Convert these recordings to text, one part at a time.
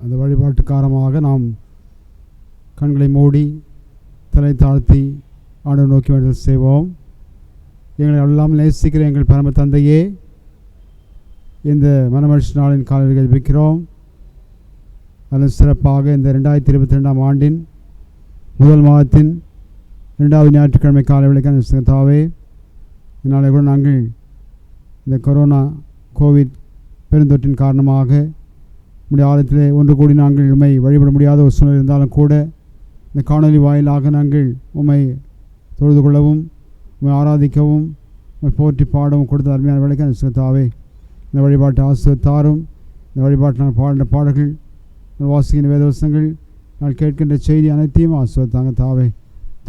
அந்த வழிபாட்டுக்காரமாக நாம் கண்களை மூடி தலை தாழ்த்தி ஆண்டவரை நோக்கி வேண்டுதல் செய்வோம். எங்களை எல்லாம் நேசிக்கிற எங்கள் பரம தந்தையே, இந்த மனமகிழ்ச்சி நாளின் காலையில் ஜெபிக்கிறோம். அதில் சிறப்பாக இந்த 2022ஆம் ஆண்டின் முதல் மாதத்தின் 2வது ஞாயிற்றுக்கிழமை காலை விளைக்கான தாவே, இதனாலே கூட நாங்கள் இந்த கொரோனா கோவிட் பெருந்தொற்றின் காரணமாக நம்முடைய ஆலயத்திலே ஒன்று கூடி நாங்கள் உம்மை வழிபட முடியாத ஒரு சூழ்நிலை இருந்தாலும் கூட இந்த காணொலி வாயிலாக நாங்கள் உம்மை தொழுது கொள்ளவும், உம்மை ஆராதிக்கவும், உம்மை போற்றி பாடவும் கொடுத்த அருமையான வேலைக்கு அந்த தாவே, இந்த வழிபாட்டை ஆசீர்வதித்தாரும். இந்த வழிபாட்டை நாங்கள் பாடின பாடல்கள், வாசிக்கின்ற வேதவசனங்கள், நாங்கள் கேட்கின்ற செய்தி அனைத்தையும் ஆசீர்வதித்தாங்க தாவே.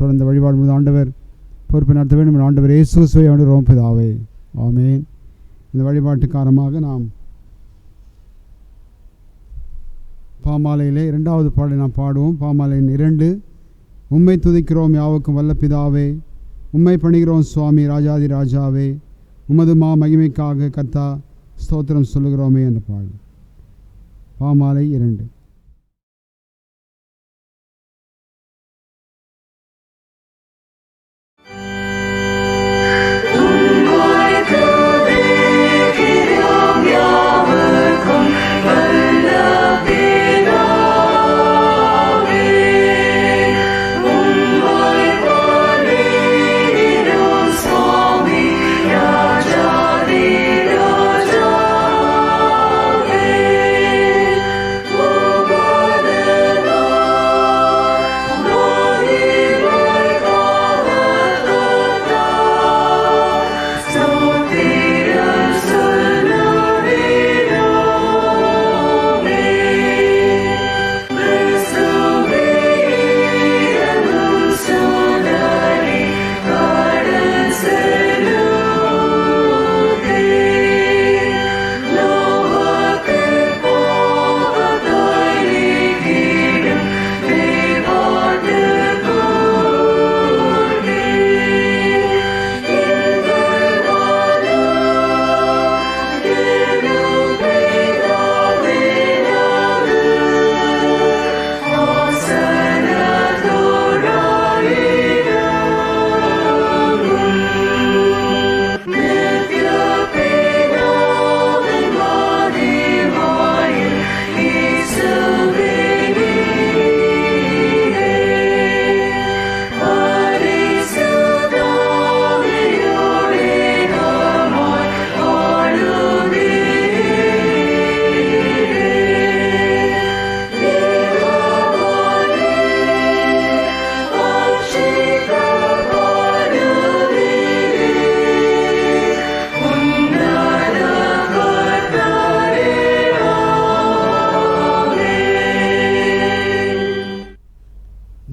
தொடர்ந்து வழிபாடு முழுது ஆண்டவர் பொறுப்பை நடத்த வேண்டும். ஆண்டவர் இயேசு கிறிஸ்துவை ஆண்டவர் பிதாவே, ஆமென். இந்த வழிபாட்டுக்காரமாக நாம் பாமாலையிலே 2வது பாடலை நாம் பாடுவோம். பாமாலையின் 2. உம்மை துதிக்கிறோம் யாவுக்கும் வல்ல பிதாவே, உம்மை பணிகிறோம் சுவாமி ராஜாதி ராஜாவே, உமது மகிமைக்காக கர்த்தா ஸ்தோத்திரம் சொல்லுகிறோமே என்ற பாடல். பாமாலை 2.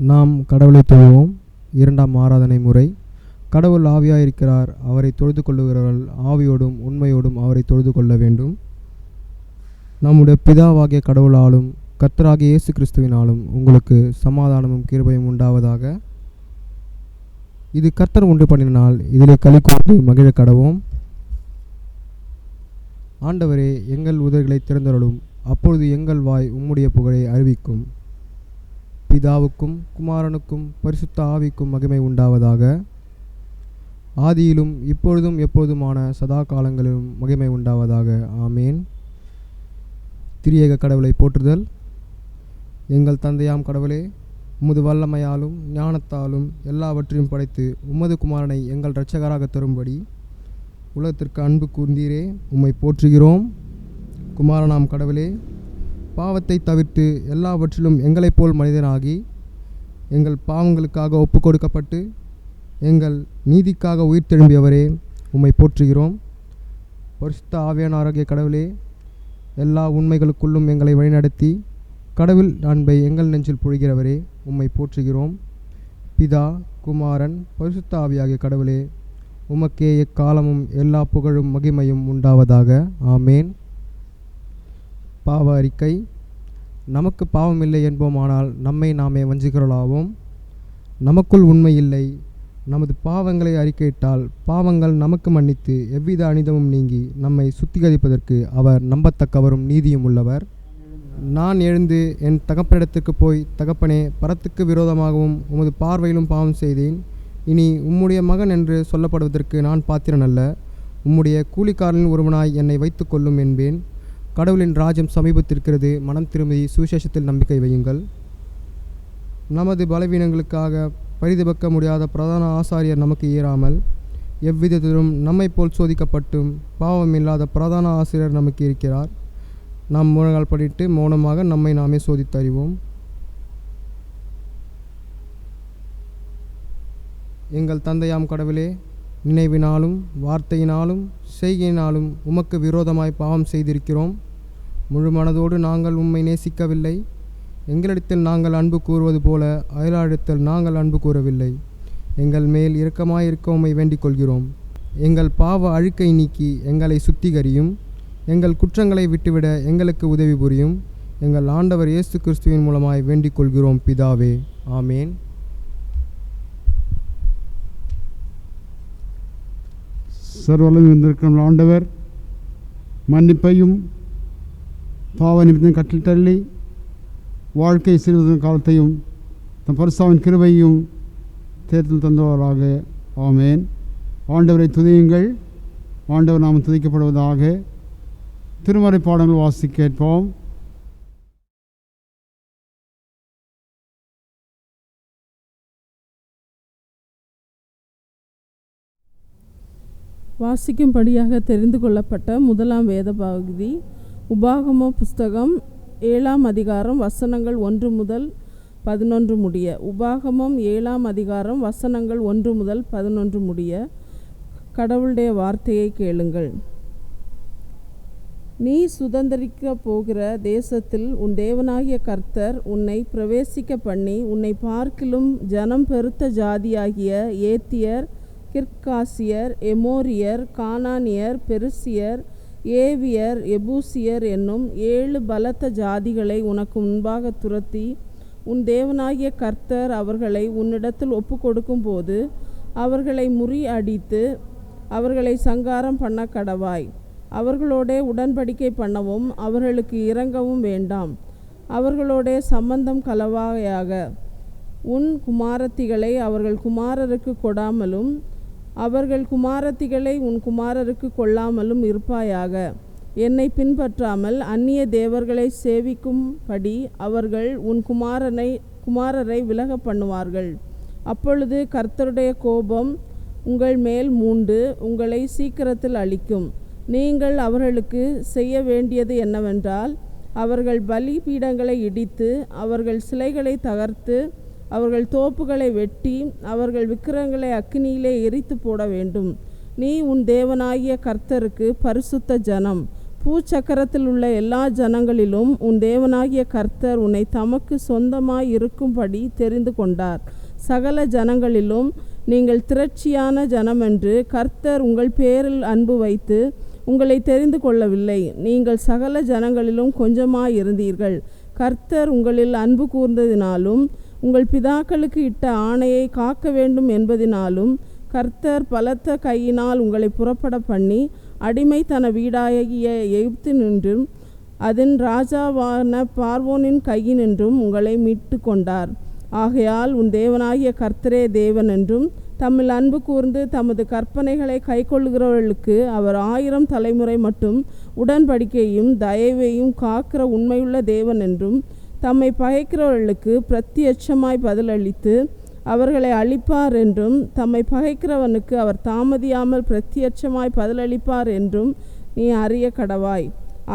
நாம் கடவுளை தொழுவோம். 2ஆம் ஆராதனை முறை. கடவுள் ஆவியாயிருக்கிறார், அவரை தொழுது கொள்ளுகிறவர்கள் ஆவியோடும் உண்மையோடும் அவரை தொழுது கொள்ள வேண்டும். நம்முடைய பிதாவாகிய கடவுளாலும் கர்த்தராகிய இயேசு கிறிஸ்துவினாலும் உங்களுக்கு சமாதானமும் கிருபையும் உண்டாவதாக. இது கர்த்தர் உண்டு பண்ணின நாள், இதிலே களி கூர்ந்து மகிழ கடவோம். ஆண்டவரே, எங்கள் உதடுகளை திறந்தருளும், அப்பொழுது எங்கள் வாய் உம்முடைய புகழை அறிவிக்கும். பிதாவுக்கும் குமாரனுக்கும் பரிசுத்த ஆவிக்கும் மகிமை உண்டாவதாக. ஆதியிலும் இப்பொழுதும் எப்பொழுதுமான சதா காலங்களிலும் மகிமை உண்டாவதாக. ஆமேன். திரியேக கடவுளை போற்றுதல். எங்கள் தந்தையாம் கடவுளே, உமது வல்லமையாலும் ஞானத்தாலும் எல்லாவற்றையும் படைத்து உமது குமாரனை எங்கள் இரட்சகராக தரும்படி உலகத்திற்கு அன்பு கூர்ந்தீரே, உம்மை போற்றுகிறோம். குமாரனாம் கடவுளே, பாவத்தை தவிர்த்து எல்லாவற்றிலும் எங்களைப் போல் மனிதனாகி எங்கள் பாவங்களுக்காக ஒப்பு கொடுக்கப்பட்டு எங்கள் நீதிக்காக உயிர் தெழும்பியவரே, உம்மை போற்றுகிறோம். பரிசுத்த ஆவியானவராகிய கடவுளே, எல்லா உண்மைகளுக்குள்ளும் எங்களை வழிநடத்தி கடவுள் அன்பை எங்கள் நெஞ்சில் பொழிகிறவரே, உம்மை போற்றுகிறோம். பிதா குமாரன் பரிசுத்த ஆவியாகிய கடவுளே, உமக்கே எக்காலமும் எல்லா புகழும் மகிமையும் உண்டாவதாக. ஆமேன். பாவ அறிக்கை. நமக்கு பாவமில்லை என்போமானால் நம்மை நாமே வஞ்சிக்கிறவர்களாவோம். நமக்குள் உண்மை இல்லை. நமது பாவங்களை அறிக்கையிட்டால் பாவங்கள் நமக்கு மன்னித்து எவ்வித அனிதமும் நீங்கி நம்மை சுத்திகரிப்பதற்கு அவர் நம்பத்தக்கவரும் நீதியும் உள்ளவர். நான் எழுந்து என் தகப்பனிடத்திற்கு போய், தகப்பனே, பரத்துக்கு விரோதமாகவும் உமது பார்வையிலும் பாவம் செய்தேன். இனி உம்முடைய மகன் என்று சொல்லப்படுவதற்கு நான் பாத்திரன் அல்ல. உம்முடைய கூலிக்காரனில் ஒருவனாய் என்னை வைத்து கொள்ளும் என்பேன். கடவுளின் ராஜ்யம் சமீபத்திருக்கிறது. மனம் திரும்பி சுவிசேஷத்தில் நம்பிக்கை வையுங்கள். நமது பலவீனங்களுக்காக பரிதபிக்க முடியாத பிரதான ஆசாரியர் நமக்கு ஏறாமல், எவ்விதத்திலும் நம்மை போல் சோதிக்கப்பட்டும் பாவமில்லாத பிரதான ஆசிரியர் நமக்கு இருக்கிறார். நாம் முழங்கால் படிட்டு மௌனமாக நம்மை நாமே சோதித்தறிவோம். எங்கள் தந்தையாம் கடவுளே, நினைவினாலும் வார்த்தையினாலும் செய்கையினாலும் உமக்கு விரோதமாய் பாவம் செய்திருக்கிறோம். முழு மனதோடு நாங்கள் உம்மை நேசிக்கவில்லை. எங்களிடத்தில் நாங்கள் அன்பு கூறுவது போல அயலாரிடத்தில் நாங்கள் அன்பு கூறவில்லை. எங்கள் மேல் இரக்கமாயிருக்க உம்மை வேண்டிக் கொள்கிறோம். எங்கள் பாவ அழுக்கை நீக்கி எங்களை சுத்திகரியும். எங்கள் குற்றங்களை விட்டுவிட எங்களுக்கு உதவி புரியும். எங்கள் ஆண்டவர் இயேசு கிறிஸ்துவின் மூலமாய் வேண்டிக் கொள்கிறோம் பிதாவே. ஆமேன். சர்வலும் இருந்திருக்கும் ஆண்டவர் மன்னிப்பையும் பாவ நிமித்தம் கட்டில் தள்ளி வாழ்க்கை சிறுவதன் காலத்தையும் தம் பரிசாவின் கிருபையும் தேர்தல் தந்தவராக. ஆமேன். ஆண்டவரை துதியுங்கள். ஆண்டவர் நாம் துதிக்கப்படுவதாக. திருமறை பாடங்கள் வாசி கேட்போம். வாசிக்கும்படியாக தெரிந்து கொள்ளப்பட்ட முதலாம் வேத பகுதி உபாகம புஸ்தகம் 7ஆம் அதிகாரம் வசனங்கள் 1 முதல் 11 முடிய. உபாகமம் 7ஆம் அதிகாரம் வசனங்கள் 1 முதல் 11 முடிய. கடவுளுடைய வார்த்தையை கேளுங்கள். நீ சுதந்தரிக்க போகிற தேசத்தில் உன் தேவனாகிய கர்த்தர் உன்னை பிரவேசிக்க பண்ணி, உன்னை பார்க்கிலும் ஜனம் பெருத்த ஜாதியாகிய ஏத்தியர், கிர்காசியர், எமோரியர், கானானியர், பெருசியர், ஏவியர், எபூசியர் என்னும் 7 பலத்த ஜாதிகளை உனக்கு முன்பாக துரத்தி, உன் தேவனாகிய கர்த்தர் அவர்களை உன்னிடத்தில் ஒப்பு கொடுக்கும் போது அவர்களை முறியடித்து அவர்களை சங்காரம் பண்ண கடவாய். அவர்களோடே உடன்படிக்கை பண்ணவும் அவர்களுக்கு இரங்கவும் வேண்டாம். அவர்களோடே சம்பந்தம் கலவாயாக. உன் குமாரத்திகளை அவர்கள் குமாரருக்கு கொடாமலும் அவர்கள் குமாரத்திகளை உன் குமாரருக்கு கொள்ளாமலும் இருப்பாயாக. என்னை பின்பற்றாமல் அந்நிய தேவர்களை சேவிக்கும்படி அவர்கள் உன் குமாரரை விலக பண்ணுவார்கள். அப்பொழுது கர்த்தருடைய கோபம் உங்கள் மேல் மூண்டு உங்களை சீக்கிரத்தில் அழிக்கும். நீங்கள் அவர்களுக்கு செய்ய வேண்டியது என்னவென்றால், அவர்கள் பலிபீடங்களை இடித்து அவர்கள் சிலைகளை தகர்த்து அவர்கள் தோப்புகளை வெட்டி அவர்கள் விக்கிரகங்களை அக்கினியிலே எரித்து போட வேண்டும். நீ உன் தேவனாகிய கர்த்தருக்கு பரிசுத்த ஜனம். பூச்சக்கரத்தில் உள்ள எல்லா ஜனங்களிலும் உன் தேவனாகிய கர்த்தர் உன்னை தமக்கு சொந்தமாய் இருக்கும்படி தெரிந்து கொண்டார். சகல ஜனங்களிலும் நீங்கள் திரட்சியான ஜனமென்று கர்த்தர் உங்கள் பேரில் அன்பு வைத்து உங்களை தெரிந்து கொள்ளவில்லை. நீங்கள் சகல ஜனங்களிலும் கொஞ்சமாயிருந்தீர்கள். கர்த்தர் உங்களில் அன்பு கூர்ந்ததினாலும் உங்கள் பிதாக்களுக்கு இட்ட ஆணையை காக்க வேண்டும் என்பதினாலும் கர்த்தர் பலத்த கையினால் உங்களை புறப்பட பண்ணி அடிமைத்தன வீடாகிய எகிப்தினின்றும் அதன் ராஜாவான பார்வோனின் கையினின்றும் உங்களை மீட்டு கொண்டார். ஆகையால் உன் தேவனாகிய கர்த்தரே தேவன் என்றும், தம்மில் அன்பு கூர்ந்து தமது கற்பனைகளை கைக்கொள்ளுகிறவர்களுக்கு அவர் 1000 தலைமுறை மட்டும் உடன்படிக்கையும் தயவையும் காக்கிற உண்மையுள்ள தேவன் என்றும், தம்மை பகைக்கிறவர்களுக்கு பிரத்யட்சமாய் பதிலளித்து அவர்களை அழிப்பார் என்றும், தம்மை பகைக்கிறவனுக்கு அவர் தாமதியாமல் பிரத்யட்சமாய் பதிலளிப்பார் என்றும் நீ அறிய கடவாய்.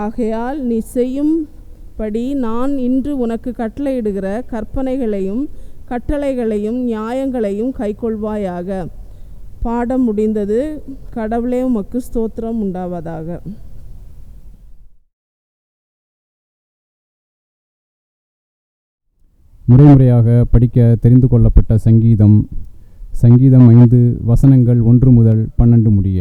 ஆகையால் நீ செய்யும்படி நான் இன்று உனக்கு கட்டளையிடுகிற கற்பனைகளையும் கட்டளைகளையும் நியாயங்களையும் கைக்கொள்வாயாக. பாடம் முடிந்தது. கடவுளே உமக்கு ஸ்தோத்திரம் உண்டாவதாக. முறைமுறையாக படிக்க தெரிந்து கொள்ளப்பட்ட சங்கீதம் 5 வசனங்கள் 1 முதல் 12 முடிய.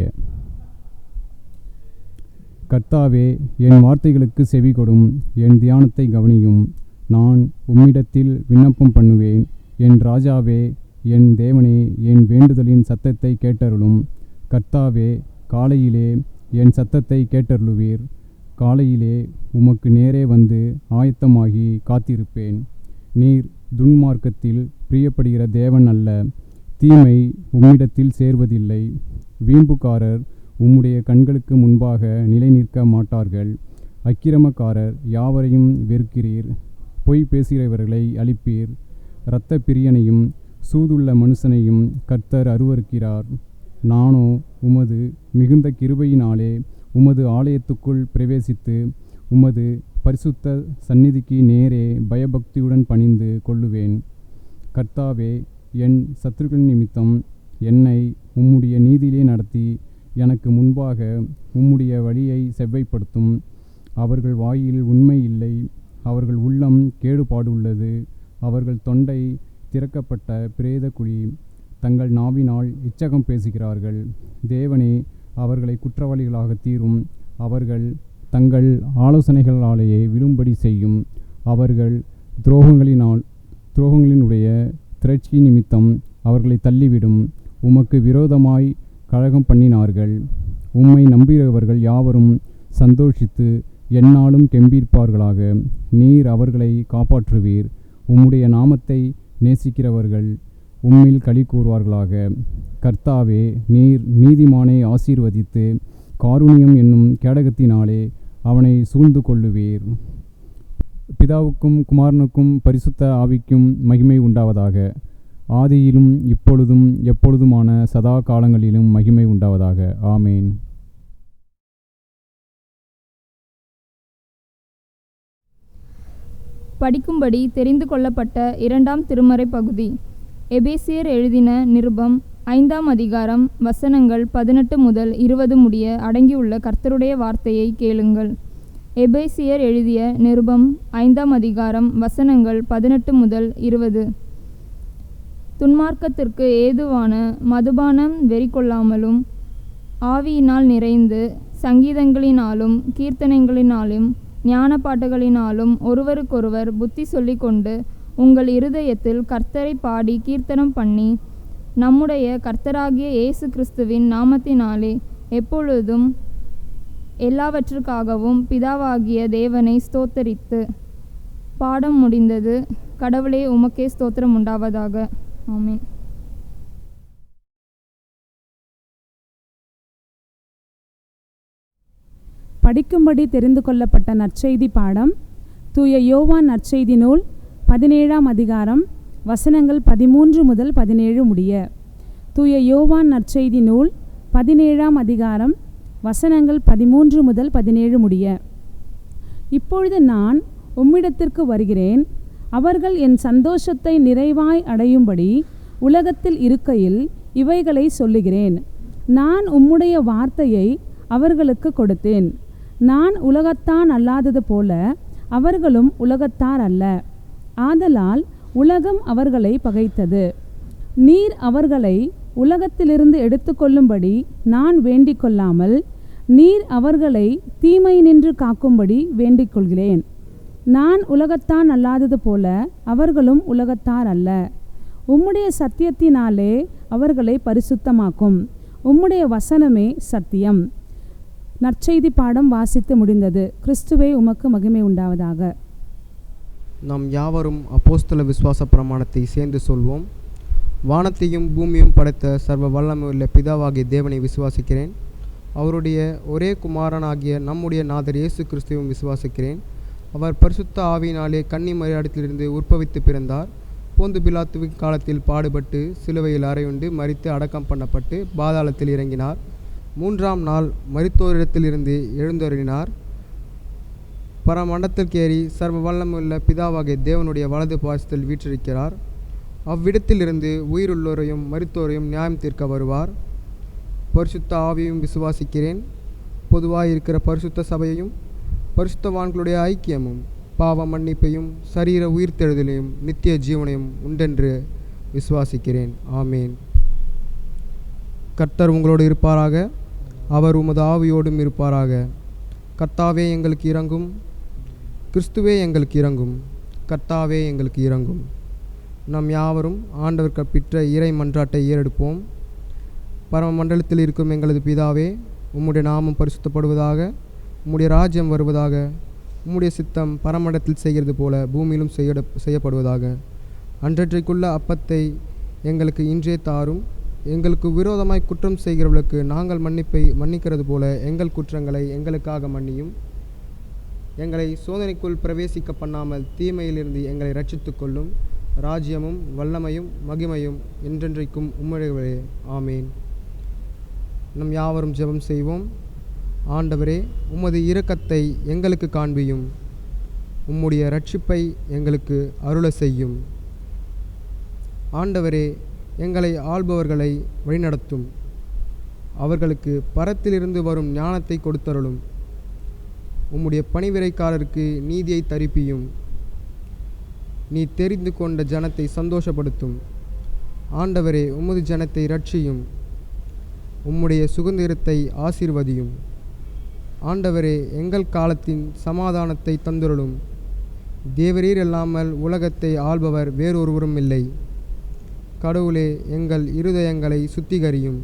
கர்த்தாவே, என் வார்த்தைகளுக்கு செவி கொடும், என் தியானத்தை கவனியும். நான் உம்மிடத்தில் விண்ணப்பம் பண்ணுவேன். என் ராஜாவே, என் தேவனே, என் வேண்டுதலின் சத்தத்தை கேட்டருளும். கர்த்தாவே, காலையிலே என் சத்தத்தை கேட்டருளுவீர். காலையிலே உமக்கு நேரே வந்து ஆயத்தமாகி காத்திருப்பேன். நீர் துன்மார்க்கத்தில் பிரியப்படுகிற தேவன் அல்ல. தீமை உம்மிடத்தில் சேர்வதில்லை. வீம்புக்காரர் உம்முடைய கண்களுக்கு முன்பாக நிலை நிற்க மாட்டார்கள். அக்கிரமக்காரர் யாவரையும் வெறுக்கிறீர். பொய் பேசுகிறவர்களை அழிப்பீர். இரத்த பிரியனையும் சூதுள்ள மனுஷனையும் கர்த்தர் அருவருக்கிறார். நானோ உமது மிகுந்த கிருபையினாலே உமது ஆலயத்துக்குள் பிரவேசித்து உமது பரிசுத்த சந்நிதிக்கு நேரே பயபக்தியுடன் பணிந்து கொள்ளுவேன். கர்த்தாவே, என் சத்துருக்கள் நிமித்தம் என்னை உம்முடைய நீதியிலே நடத்தி எனக்கு முன்பாக உம்முடைய வழியை செவ்வைப்படுத்தும். அவர்கள் வாயில் உண்மை இல்லை. அவர்கள் உள்ளம் கேடுபாடுள்ளது. அவர்கள் தொண்டை திறக்கப்பட்ட பிரேத குழி. தங்கள் நாவினால் இச்சகம் பேசுகிறார்கள். தேவனே, அவர்களை குற்றவாளிகளாக தீரும். அவர்கள் தங்கள் ஆலோசனைகளாலேயே விழும்படி செய்யும். அவர்கள் துரோகங்களினுடைய திரட்சி நிமித்தம் அவர்களை தள்ளிவிடும். உமக்கு விரோதமாய் கலகம் பண்ணினார்கள். உம்மை நம்புகிறவர்கள் யாவரும் சந்தோஷித்து எந்நாளும் கெம்பீர்ப்பார்களாக. நீர் அவர்களை காப்பாற்றுவீர். உம்முடைய நாமத்தை நேசிக்கிறவர்கள் உம்மில் களி கூறுவார்களாக. கர்த்தாவே, நீர் நீதிமானை ஆசீர்வதித்து காருண்யம் என்னும் கேடகத்தினாலே அவனை சூழ்ந்து கொள்ளுவீர். பிதாவுக்கும் குமாரனுக்கும் பரிசுத்த ஆவிக்கும் மகிமை உண்டாவதாக. ஆதியிலும் இப்பொழுதும் எப்பொழுதுமான சதா காலங்களிலும் மகிமை உண்டாவதாக. ஆமேன். படிக்கும்படி தெரிந்து கொள்ளப்பட்ட 2ஆம் திருமறை பகுதி. எபேசியர் எழுதின நிருபம் 5ஆம் அதிகாரம் வசனங்கள் 18 முதல் 20 முடிய அடங்கியுள்ள கர்த்தருடைய வார்த்தையை கேளுங்கள். எபேசியர் எழுதிய நிருபம் 5ஆம் அதிகாரம் வசனங்கள் 18 முதல் 20. துன்மார்க்கத்திற்கு ஏதுவான மதுபானம் வெறிகொள்ளாமலும் ஆவியினால் நிறைந்து சங்கீதங்களினாலும் கீர்த்தனைகளினாலும் ஞான பாட்டுகளினாலும் ஒருவருக்கொருவர் புத்தி சொல்லிக்கொண்டு உங்கள் இருதயத்தில் கர்த்தரை பாடி கீர்த்தனம் பண்ணி நம்முடைய கர்த்தராகிய இயேசு கிறிஸ்துவின் நாமத்தினாலே எப்பொழுதும் எல்லாவற்றுக்காகவும் பிதாவாகிய தேவனை ஸ்தோத்தரித்து. பாடம் முடிந்தது. கடவுளே, உமக்கே ஸ்தோத்திரம் உண்டாவதாக. ஆமென். படிக்கும்படி தெரிந்து கொள்ளப்பட்ட நற்செய்தி பாடம். தூய யோவான் நற்செய்தி நூல் 17ஆம் அதிகாரம் வசனங்கள் 13 முதல் 17 முடிய. தூய யோவான் நற்செய்தி நூல் 17ஆம் அதிகாரம் வசனங்கள் 13 முதல் 17 முடிய. இப்பொழுது நான் உம்மிடத்திற்கு வருகிறேன். அவர்கள் என் சந்தோஷத்தை நிறைவாய் அடையும்படி உலகத்தில் இருக்கையில் இவைகளை சொல்லுகிறேன். நான் உம்முடைய வார்த்தையை அவர்களுக்கு கொடுத்தேன். நான் உலகத்தான் அல்லாதது போல அவர்களும் உலகத்தார் அல்ல. ஆதலால் உலகம் அவர்களை பகைத்தது. நீர் அவர்களை உலகத்திலிருந்து எடுத்துக்கொள்ளும்படி நான் வேண்டிக் கொள்ளாமல் நீர் அவர்களை தீமை நின்று காக்கும்படி வேண்டிக் கொள்கிறேன். நான் உலகத்தான் அல்லாதது போல அவர்களும் உலகத்தார் அல்ல. உம்முடைய சத்தியத்தினாலே அவர்களை பரிசுத்தமாக்கும். உம்முடைய வசனமே சத்தியம். நற்செய்தி பாடம் வாசித்து முடிந்தது. கிறிஸ்துவே, உமக்கு மகிமை உண்டாவதாக. நாம் யாவரும் அப்போஸ்தல விசுவாச பிரமாணத்தை சேர்ந்து சொல்வோம். வானத்தையும் பூமியும் படைத்த சர்வ வல்லமையுள்ள பிதாவாகிய தேவனை விசுவாசிக்கிறேன். அவருடைய ஒரே குமாரனாகிய நம்முடைய நாதர் இயேசு கிறிஸ்துவையும் விசுவாசிக்கிறேன். அவர் பரிசுத்த ஆவியினாலே கன்னி மரியாதையிலிருந்து உற்பவித்து பிறந்தார். போந்து பிலாத்துவின் காலத்தில் பாடுபட்டு சிலுவையில் அறையுண்டு மரித்து அடக்கம் பண்ணப்பட்டு பாதாளத்தில் இறங்கினார். 3ஆம் நாள் மரித்தோரிடத்திலிருந்து எழுந்தருளினார். பரமண்டலத்திற்கேறி சர்வ வல்லமையுள்ள பிதாவாகிய தேவனுடைய வலது பாசத்தில் வீற்றிருக்கிறார். அவ்விடத்திலிருந்து உயிருள்ளோரையும் மரித்தோரையும் நியாயம் தீர்க்க வருவார். பரிசுத்த ஆவியையும் விசுவாசிக்கிறேன். பொதுவாக இருக்கிற பரிசுத்த சபையையும் பரிசுத்தவான்களுடைய ஐக்கியமும் பாவ மன்னிப்பையும் சரீர உயிர்த்தெழுதலையும் நித்திய ஜீவனையும் உண்டென்று விசுவாசிக்கிறேன். ஆமேன். கர்த்தர் உங்களோடு இருப்பாராக. அவர் உமது ஆவியோடும் இருப்பாராக. கர்த்தாவே, எங்களுக்கு இரங்கும். கிறிஸ்துவே, எங்களுக்கு இரங்கும். கர்த்தாவே, எங்களுக்கு இரங்கும். நாம் யாவரும் ஆண்டவர் கற்பித்த இறை மன்றாட்டை ஏறெடுப்போம். பரம மண்டலத்தில் இருக்கும் எங்களது பிதாவே, உம்முடைய நாமம் பரிசுத்தப்படுவதாக. உம்முடைய ராஜ்யம் வருவதாக. உம்முடைய சித்தம் பரமண்டத்தில் செய்கிறது போல பூமியிலும் செய்யப்படுவதாக. அன்றன்றைக்குள்ள அப்பத்தை எங்களுக்கு இன்றே தாரும். எங்களுக்கு விரோதமாய் குற்றம் செய்கிறவர்களுக்கு நாங்கள் மன்னிக்கிறது போல எங்கள் குற்றங்களை எங்களுக்காக மன்னியும். எங்களை சோதனைக்குள் பிரவேசிக்க பண்ணாமல் தீமையிலிருந்து எங்களை ரட்சித்து கொள்ளும். ராஜ்யமும் வல்லமையும் மகிமையும் என்றென்றைக்கும் உம்முடையவரே. ஆமேன். நம் யாவரும் ஜெபம் செய்வோம். ஆண்டவரே, உமது இரக்கத்தை எங்களுக்கு காண்பியும். உம்முடைய ரட்சிப்பை எங்களுக்கு அருள செய்யும். ஆண்டவரே, எங்களை ஆள்பவர்களை வழிநடத்தும். அவர்களுக்கு பரத்திலிருந்து வரும் ஞானத்தை கொடுத்தருளும். உம்முடைய பணிவிரைக்காரருக்கு நீதியை தரிப்பியும். நீ தெரிந்து கொண்ட ஜனத்தை சந்தோஷப்படுத்தும். ஆண்டவரே, உமது ஜனத்தை ரட்சியும். உம்முடைய சுதந்திரத்தை ஆசீர்வதியும். ஆண்டவரே, எங்கள் காலத்தின் சமாதானத்தை தந்துருளும். தேவரீர் இல்லாமல் உலகத்தை ஆள்பவர் வேறொருவரும் இல்லை. கடவுளே, எங்கள் இருதயங்களை சுத்திகரியும்.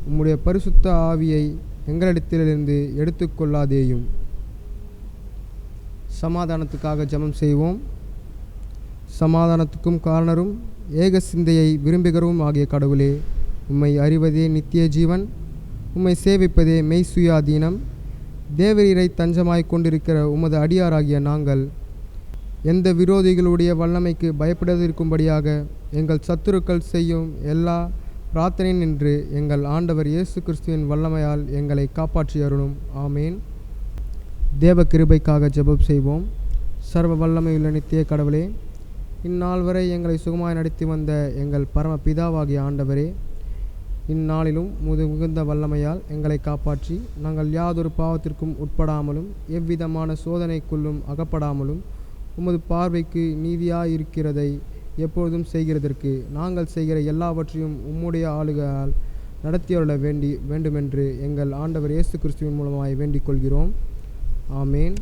உம்முடைய பரிசுத்த ஆவியை எங்களிடத்திலிருந்து எடுத்துக்கொள்ளாதேயும். சமாதானத்துக்காக ஜெபம் செய்வோம். சமாதானத்துக்கும் காரணரும் ஏக சிந்தையை விரும்புகிறவும் ஆகிய கடவுளே, உம்மை அறிவதே நித்திய ஜீவன். உம்மை சேவிப்பதே மெய் சுயாதீனம். தேவரீரை தஞ்சமாய் கொண்டிருக்கிற உமது அடியாராகிய நாங்கள் எந்த விரோதிகளுடைய வல்லமைக்கு பயப்படாதிருக்கும்படியாக எங்கள் சத்துருக்கள் செய்யும் எல்லா பிரார்த்தனை நின்று எங்கள் ஆண்டவர் இயேசு கிறிஸ்துவின் வல்லமையால் எங்களை காப்பாற்றி அருளும். ஆமேன். தேவ கிருபைக்காக ஜெபம் செய்வோம். சர்வ வல்லமையுள்ள நித்திய கடவுளே, இந்நாள் வரை எங்களை சுகமாய் நடத்தி வந்த எங்கள் பரம பிதாவாகிய ஆண்டவரே, இந்நாளிலும் மிகுந்த வல்லமையால் எங்களை காப்பாற்றி நாங்கள் யாதொரு பாவத்திற்கும் உட்படாமலும் எவ்விதமான சோதனைக்குள்ளும் அகப்படாமலும் உமது பார்வைக்கு நீதியாயிருக்கிறதை எப்பொழுதும் செய்கிறதற்கு நாங்கள் செய்கிற எல்லாவற்றையும் உம்முடைய ஆளுகையால் நடத்தியருள வேண்டுமென்று எங்கள் ஆண்டவர் இயேசு கிறிஸ்துவின் மூலமாய் வேண்டிக் கொள்கிறோம். ஆமேன்.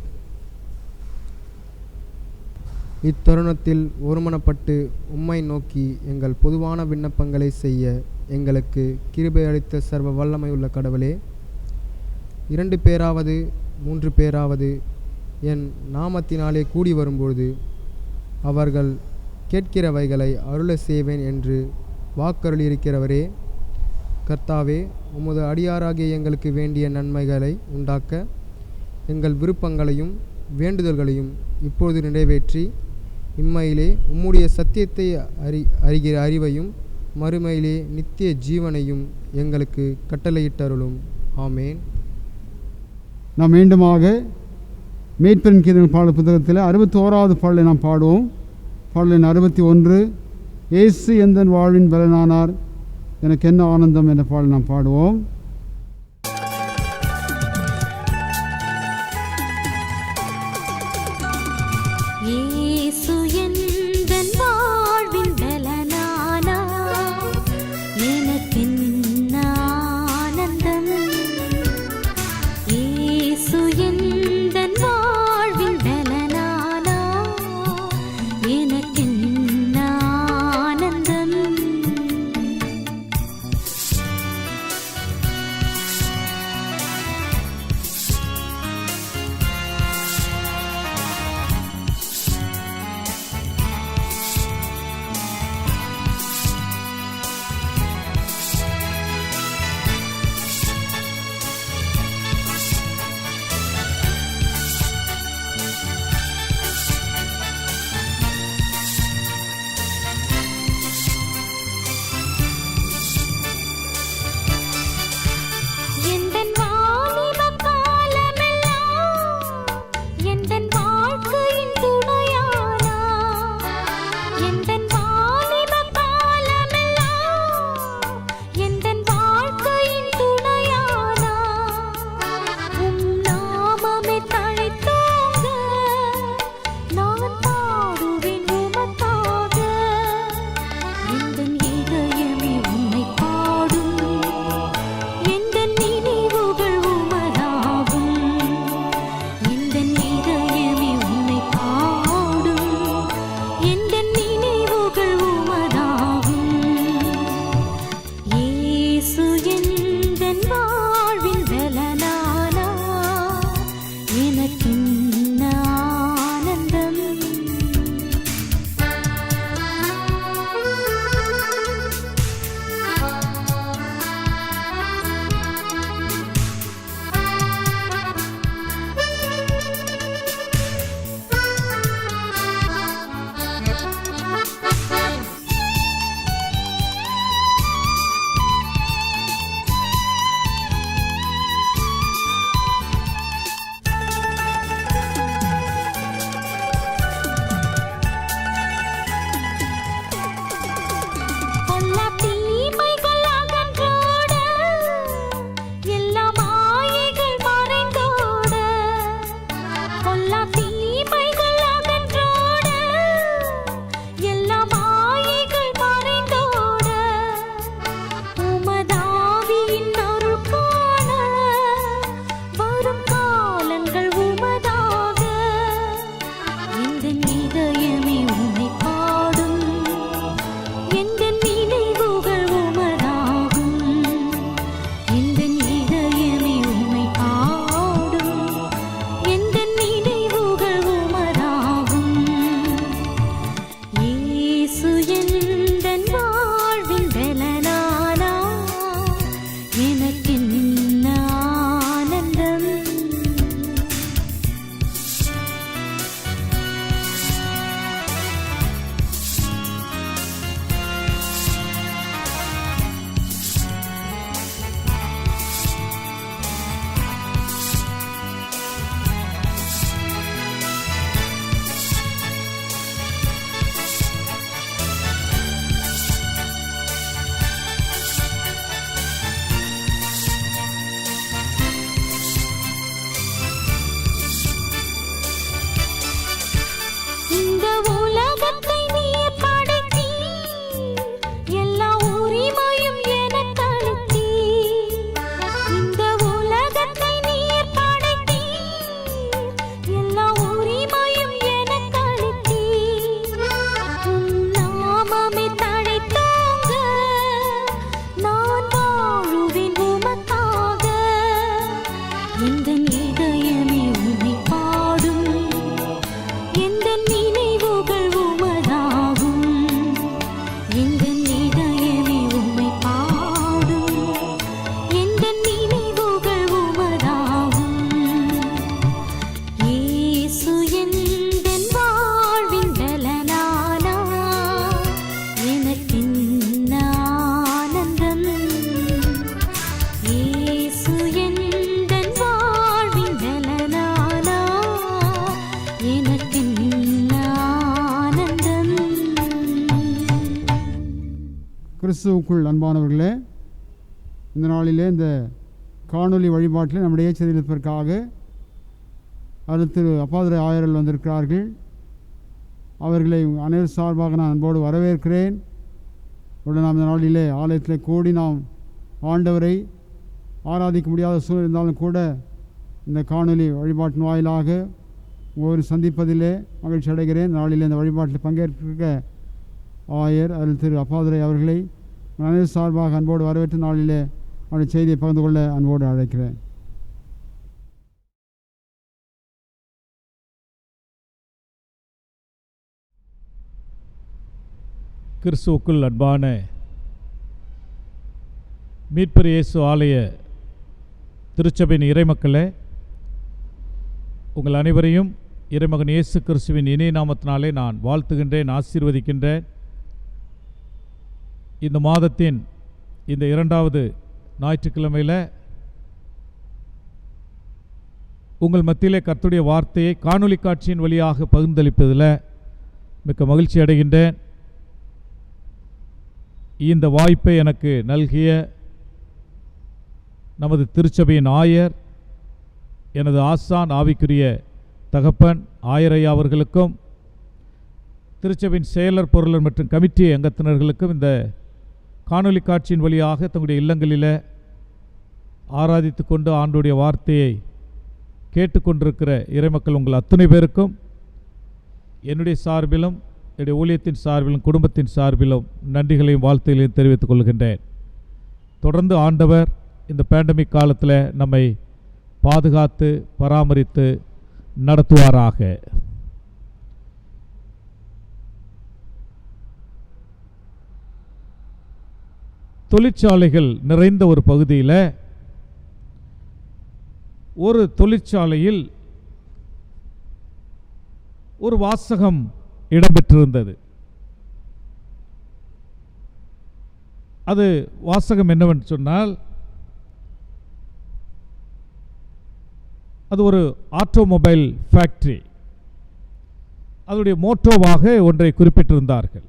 இத்தருணத்தில் ஒருமனப்பட்டு உம்மை நோக்கி எங்கள் பொதுவான விண்ணப்பங்களை செய்ய எங்களுக்கு கிருபை அளித்த சர்வ வல்லமை உள்ள கடவுளே, 2 பேராவது 3 பேராவது என் நாமத்தினாலே கூடி வரும்பொழுது அவர்கள் கேட்கிறவைகளை அருள செய்வேன் என்று வாக்கருளியிருக்கிறவரே, கர்த்தாவே, உமது அடியாராகிய எங்களுக்கு வேண்டிய நன்மைகளை உண்டாக்க எங்கள் விருப்பங்களையும் வேண்டுதல்களையும் இப்பொழுது நிறைவேற்றி இம்மையிலே உம்முடைய சத்தியத்தை அறிகிற அறிவையும் மறுமையிலே நித்திய ஜீவனையும் எங்களுக்கு கட்டளையிட்டருளும். ஆமேன். நாம் மீண்டுமாக மீட்பரின் கீதங்கள் பாடல் புத்தகத்தில் 61வது பாடலை நாம் பாடுவோம். பாடலின் 61, இயேசு எந்தன் வாழ்வின் பலனானார், எனக்கு என்ன ஆனந்தம் என்ற பாடல் நாம் பாடுவோம். கிறிஸ்துவுக்குள் அன்பானவர்களே, இந்த நாளிலே இந்த காணொலி வழிபாட்டில் நம்முடைய செய்திருப்பதற்காக அதில் திரு அப்பாதுரை ஆயர்கள் வந்திருக்கிறார்கள். அவர்களை அனைவர் சார்பாக நான் அன்போடு வரவேற்கிறேன். உடன் நாம் இந்த நாளிலே ஆலயத்தில் கூடி நாம் ஆண்டவரை ஆராதிக்க முடியாத சூழ்நிலை இருந்தாலும் கூட இந்த காணொலி வழிபாட்டின் வாயிலாக ஒவ்வொரு சந்திப்பதிலே மகிழ்ச்சி அடைகிறேன். நாளிலே இந்த வழிபாட்டில் பங்கேற்க ஆயர் அதில் திரு அப்பாதுரை அவர்களை அனைவர் சார்பாக அன்போடு வரவேற்று நாளிலே அவருடைய செய்தியை பகிர்ந்து கொள்ள அன்போடு அழைக்கிறேன். கிறிஸ்துவுக்குள் அன்பான மீட்பர் இயேசு ஆலய திருச்சபையின் இறைமக்களே, உங்கள் அனைவரையும் இறைமகன் இயேசு கிறிஸ்துவின் இணைய நாமத்தினாலே நான் வாழ்த்துகின்றேன், ஆசீர்வதிக்கின்றேன். இந்த மாதத்தின் இந்த 2வது ஞாயிற்றுக்கிழமையில் உங்கள் மத்தியிலே கர்த்தருடைய வார்த்தையை காணொளி காட்சியின் வழியாக பகிர்ந்தளிப்பதில் மிக்க மகிழ்ச்சி அடைகின்றேன். இந்த வாய்ப்பை எனக்கு நல்கிய நமது திருச்சபையின் ஆயர், எனது ஆசான் ஆவிக்குரிய தகப்பன் ஆயரையா அவர்களுக்கும், திருச்சபையின் செயலர் பொருளர் மற்றும் கமிட்டி அங்கத்தினர்களுக்கும் இந்த காணொளி காட்சியின் வழியாக தங்களுடைய இல்லங்களில் ஆராதித்து கொண்டு ஆண்டுடைய வார்த்தையை கேட்டுக்கொண்டிருக்கிற இறைமக்கள் உங்கள் அத்தனை பேருக்கும் என்னுடைய சார்பிலும் என்னுடைய ஊழியத்தின் சார்பிலும் குடும்பத்தின் சார்பிலும் நன்றிகளையும் வாழ்த்துகளையும் தெரிவித்துக் கொள்கின்றேன். தொடர்ந்து ஆண்டவர் இந்த பேண்டமிக் காலத்தில் நம்மை பாதுகாத்து பராமரித்து நடத்துவாராக. தொழிற்சாலைகள் நிறைந்த ஒரு பகுதியில் ஒரு தொழிற்சாலையில் ஒரு வாசகம் இடம்பெற்றிருந்தது. அது வாசகம் என்னவென்று சொன்னால், அது ஒரு ஆட்டோமொபைல் ஃபேக்டரி. அதனுடைய மோட்டோவாக ஒன்றை குறிப்பிட்டிருந்தார்கள்.